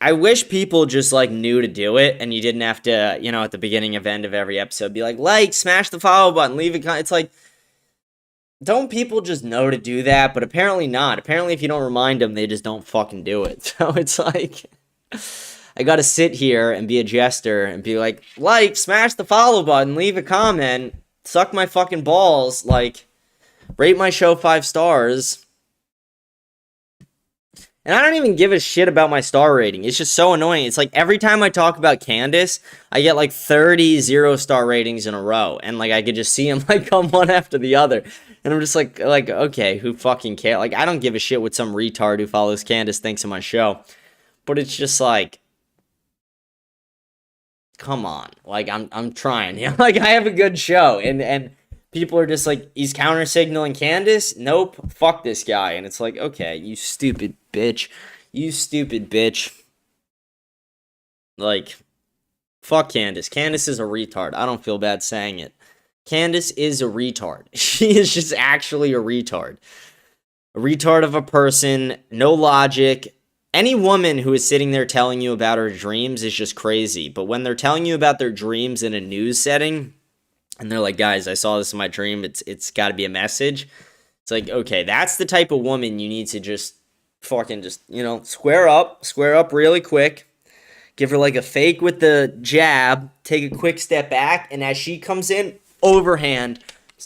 I wish people just, knew to do it, and you didn't have to, at the beginning of end of every episode, be like, smash the follow button, leave a comment. It's like, don't people just know to do that? But apparently not. Apparently if you don't remind them, they just don't fucking do it. So it's like, I gotta sit here and be a jester and be like, smash the follow button, leave a comment, suck my fucking balls, rate my show 5 stars. And I don't even give a shit about my star rating. It's just so annoying. It's like every time I talk about Candace, I get 30 0-star ratings in a row. And I could just see them come one after the other. And I'm just like, okay, who fucking cares? I don't give a shit what some retard who follows Candace thinks of my show. But it's just come on. I'm trying. I have a good show. And people are just he's counter-signaling Candace? Nope. Fuck this guy. And it's okay, you stupid bitch. You stupid bitch. Fuck Candace. Candace is a retard. I don't feel bad saying it. Candace is a retard. She is just actually a retard. A retard of a person. No logic. Any woman who is sitting there telling you about her dreams is just crazy. But when they're telling you about their dreams in a news setting, and they're like, guys, I saw this in my dream. It's got to be a message. It's like, okay, that's the type of woman you need to just fucking just, you know, square up really quick. Give her like a fake with the jab, take a quick step back, and as she comes in, overhand,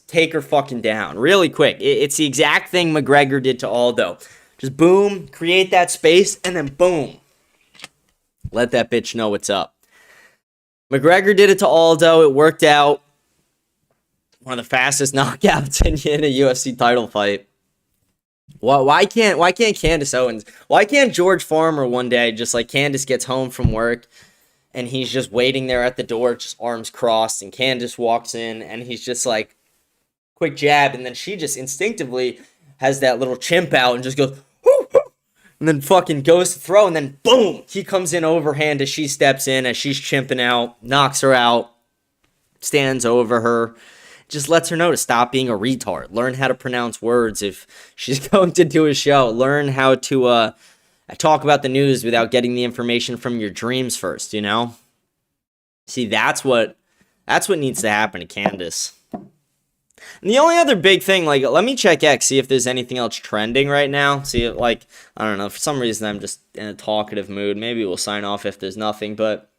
take her fucking down really quick. It's the exact thing McGregor did to Aldo. Just boom, create that space, and then boom. Let that bitch know what's up. McGregor did it to Aldo. It worked out. One of the fastest knockouts in a UFC title fight. Why can't Candace Owens? Why can't George Farmer one day just like Candace gets home from work and he's just waiting there at the door, just arms crossed, and Candace walks in and he's just like quick jab, and then she just instinctively has that little chimp out and just goes whoo, whoo, and then fucking goes to throw, and then boom, he comes in overhand as she steps in, as she's chimping out, knocks her out, stands over her. Just lets her know to stop being a retard. Learn how to pronounce words if she's going to do a show. Learn how to talk about the news without getting the information from your dreams first, you know? See, that's what needs to happen to Candace. And the only other big thing, like, let me check X, see if there's anything else trending right now. See, if, like, I don't know, for some reason I'm just in a talkative mood. Maybe we'll sign off if there's nothing, but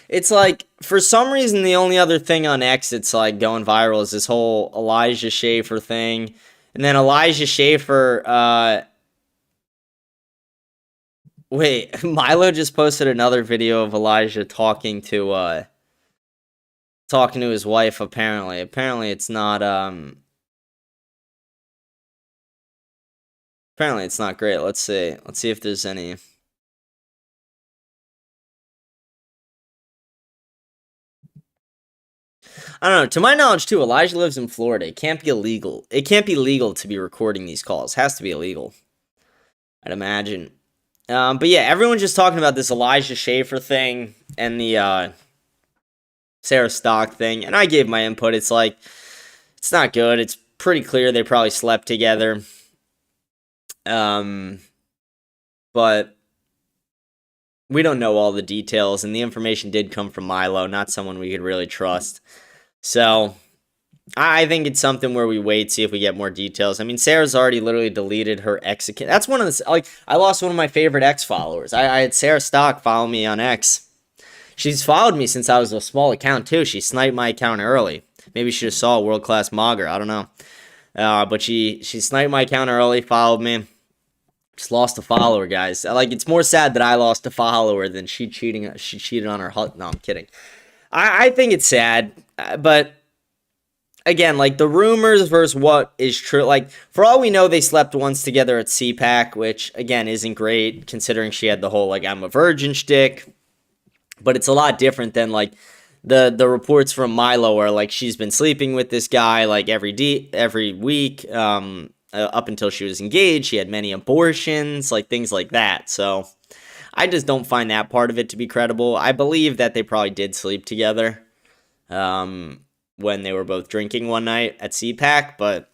it's like, for some reason, the only other thing on X that's like going viral is this whole Elijah Schaefer thing. And then Elijah Schaefer, wait, Milo just posted another video of Elijah talking to his wife, apparently. Apparently it's not great. Let's see if there's any. I don't know. To my knowledge, too, Elijah lives in Florida. It can't be illegal. It can't be legal to be recording these calls. It has to be illegal, I'd imagine. But yeah, everyone's just talking about this Elijah Schaefer thing and the Sarah Stock thing. And I gave my input. It's like, it's not good. It's pretty clear they probably slept together. But we don't know all the details. And the information did come from Milo, not someone we could really trust. So I think it's something where we wait, see if we get more details. I mean, Sarah's already literally deleted her X account. That's one of the, like, I lost one of my favorite X followers. I had Sarah Stock follow me on X. She's followed me since I was a small account, too. She sniped my account early. Maybe she just saw a world-class mogger. I don't know. But she sniped my account early, followed me. Just lost a follower, guys. Like, it's more sad that I lost a follower than she cheated on her husband. No, I'm kidding. I think it's sad, but again, like, the rumors versus what is true. Like, for all we know, they slept once together at CPAC, which, again, isn't great, considering she had the whole, like, I'm a virgin shtick. But it's a lot different than, like, the reports from Milo where, like, she's been sleeping with this guy, like, every week, up until she was engaged. She had many abortions, like, things like that. So I just don't find that part of it to be credible. I believe that they probably did sleep together when they were both drinking one night at CPAC, but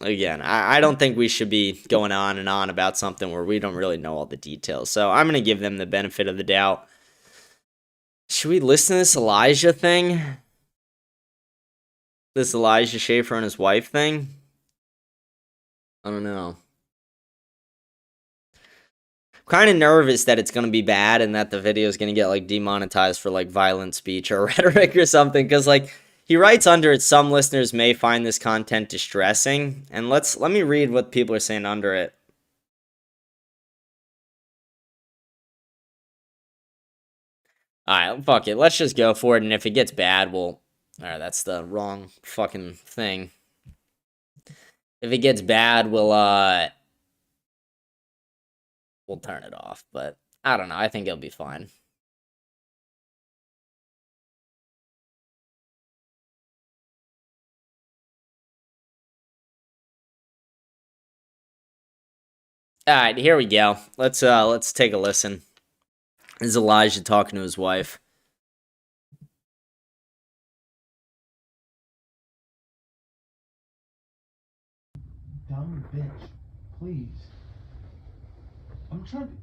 again, I don't think we should be going on and on about something where we don't really know all the details. So I'm going to give them the benefit of the doubt. Should we listen to this Elijah thing? This Elijah Schaefer and his wife thing? I don't know. Kind of nervous that it's going to be bad and that the video is going to get, like, demonetized for, like, violent speech or rhetoric or something. Because, like, he writes under it, some listeners may find this content distressing. And let me read what people are saying under it. Alright, fuck it. Let's just go for it. And if it gets bad, we'll... Alright, that's the wrong fucking thing. If it gets bad, we'll turn it off, but I don't know. I think it'll be fine. All right, here we go. Let's take a listen. This is Elijah talking to his wife. Dumb bitch, please. I'm trying to,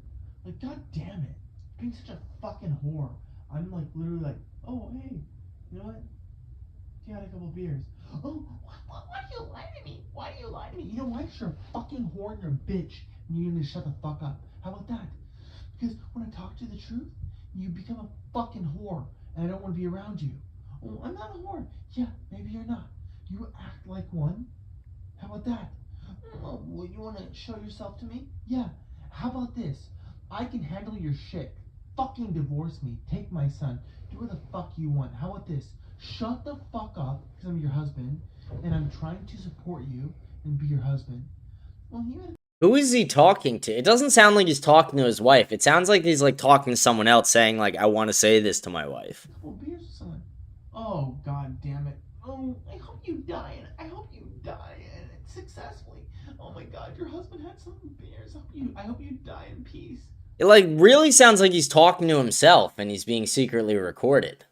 like, god damn it. Being such a fucking whore. I'm like, literally like, oh, hey, you know what? You had a couple beers. Oh, what do you lie to me? Why do you lie to me? You know why? 'Cause you're a fucking whore and you're a bitch. And you need to shut the fuck up. How about that? Because when I talk to you the truth, you become a fucking whore. And I don't want to be around you. Oh, I'm not a whore. Yeah, maybe you're not. You act like one. How about that? Oh, well, you want to show yourself to me? Yeah. How about this? I can handle your shit. Fucking divorce me. Take my son. Do what the fuck you want. How about this? Shut the fuck up, because I'm your husband, and I'm trying to support you and be your husband. Well, you. Who is he talking to? It doesn't sound like he's talking to his wife. It sounds like he's like talking to someone else, saying like, I want to say this to my wife. Couple beers with someone. Oh, god damn it. Oh, I hope you die, and I hope you die, and successfully. Oh my god, your husband had some beers. I hope you die in peace. It like really sounds like he's talking to himself and he's being secretly recorded.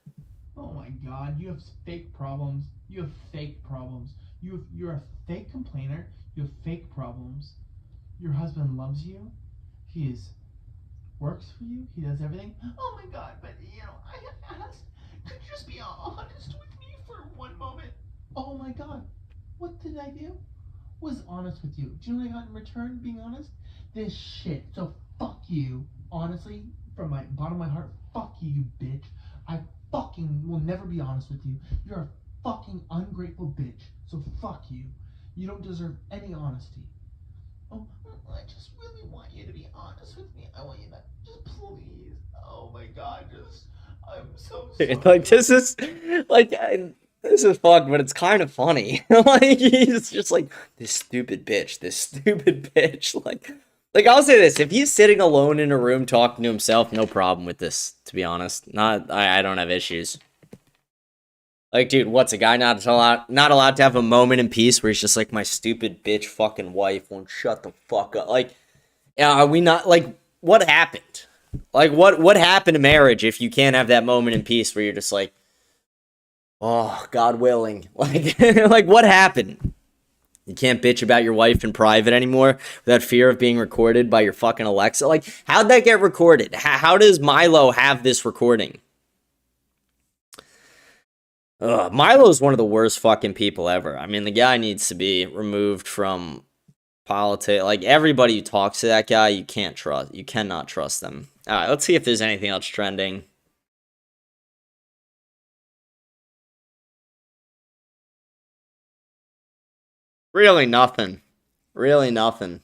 Oh my god, you have fake problems. You have fake problems. You're a fake complainer. You have fake problems. Your husband loves you. He works for you. He does everything. Oh my god, but you know, I asked, could you just be honest with me for one moment? Oh my god, what did I do? Was honest with you. Do you know what I got in return being honest? This shit. So fuck you. Honestly, from my bottom of my heart, fuck you, you bitch. I fucking will never be honest with you. You're a fucking ungrateful bitch. So fuck you. You don't deserve any honesty. Oh, I just really want you to be honest with me. I want you to just please. Oh my god, I'm so sorry. Like this is like this is fucked, but it's kind of funny. Like he's just like this stupid bitch, this stupid bitch. Like I'll say this: if he's sitting alone in a room talking to himself, no problem with this. To be honest, I don't have issues. Like, dude, what's a guy not allowed to have a moment in peace where he's just like, my stupid bitch fucking wife won't shut the fuck up? Like, are we not like what happened? Like what happened to marriage if you can't have that moment in peace where you're just like, oh, God willing. Like like what happened? You can't bitch about your wife in private anymore without fear of being recorded by your fucking Alexa. Like, how'd that get recorded? How does Milo have this recording? Milo's one of the worst fucking people ever. I mean, the guy needs to be removed from politics. Like, everybody who talks to that guy, you can't trust. You cannot trust them. All right, let's see if there's anything else trending. Really nothing. Really nothing.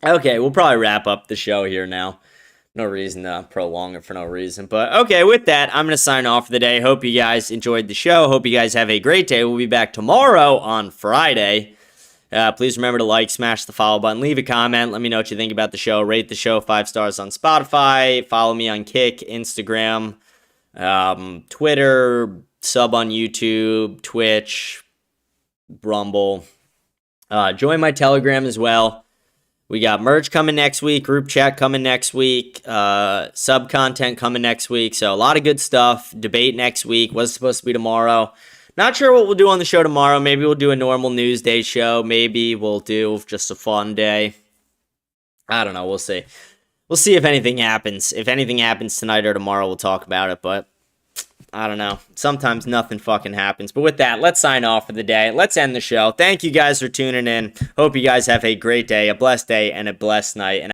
Okay, we'll probably wrap up the show here now. No reason to prolong it for no reason. But okay, with that, I'm going to sign off for the day. Hope you guys enjoyed the show. Hope you guys have a great day. We'll be back tomorrow on Friday. Please remember to like, smash the follow button, leave a comment. Let me know what you think about the show. Rate the show 5 stars on Spotify. Follow me on Kick, Instagram, Twitter, sub on YouTube, Twitch, Rumble. Join my Telegram as well. We got merch coming next week, group chat coming next week, sub content coming next week. So a lot of good stuff. Debate next week. Was supposed to be tomorrow. Not sure what we'll do on the show tomorrow. Maybe we'll do a normal news day show. Maybe we'll do just a fun day. I don't know. We'll see. We'll see if anything happens. If anything happens tonight or tomorrow, we'll talk about it. But I don't know. Sometimes nothing fucking happens. But with that, let's sign off for the day. Let's end the show. Thank you guys for tuning in. Hope you guys have a great day, a blessed day, and a blessed night. And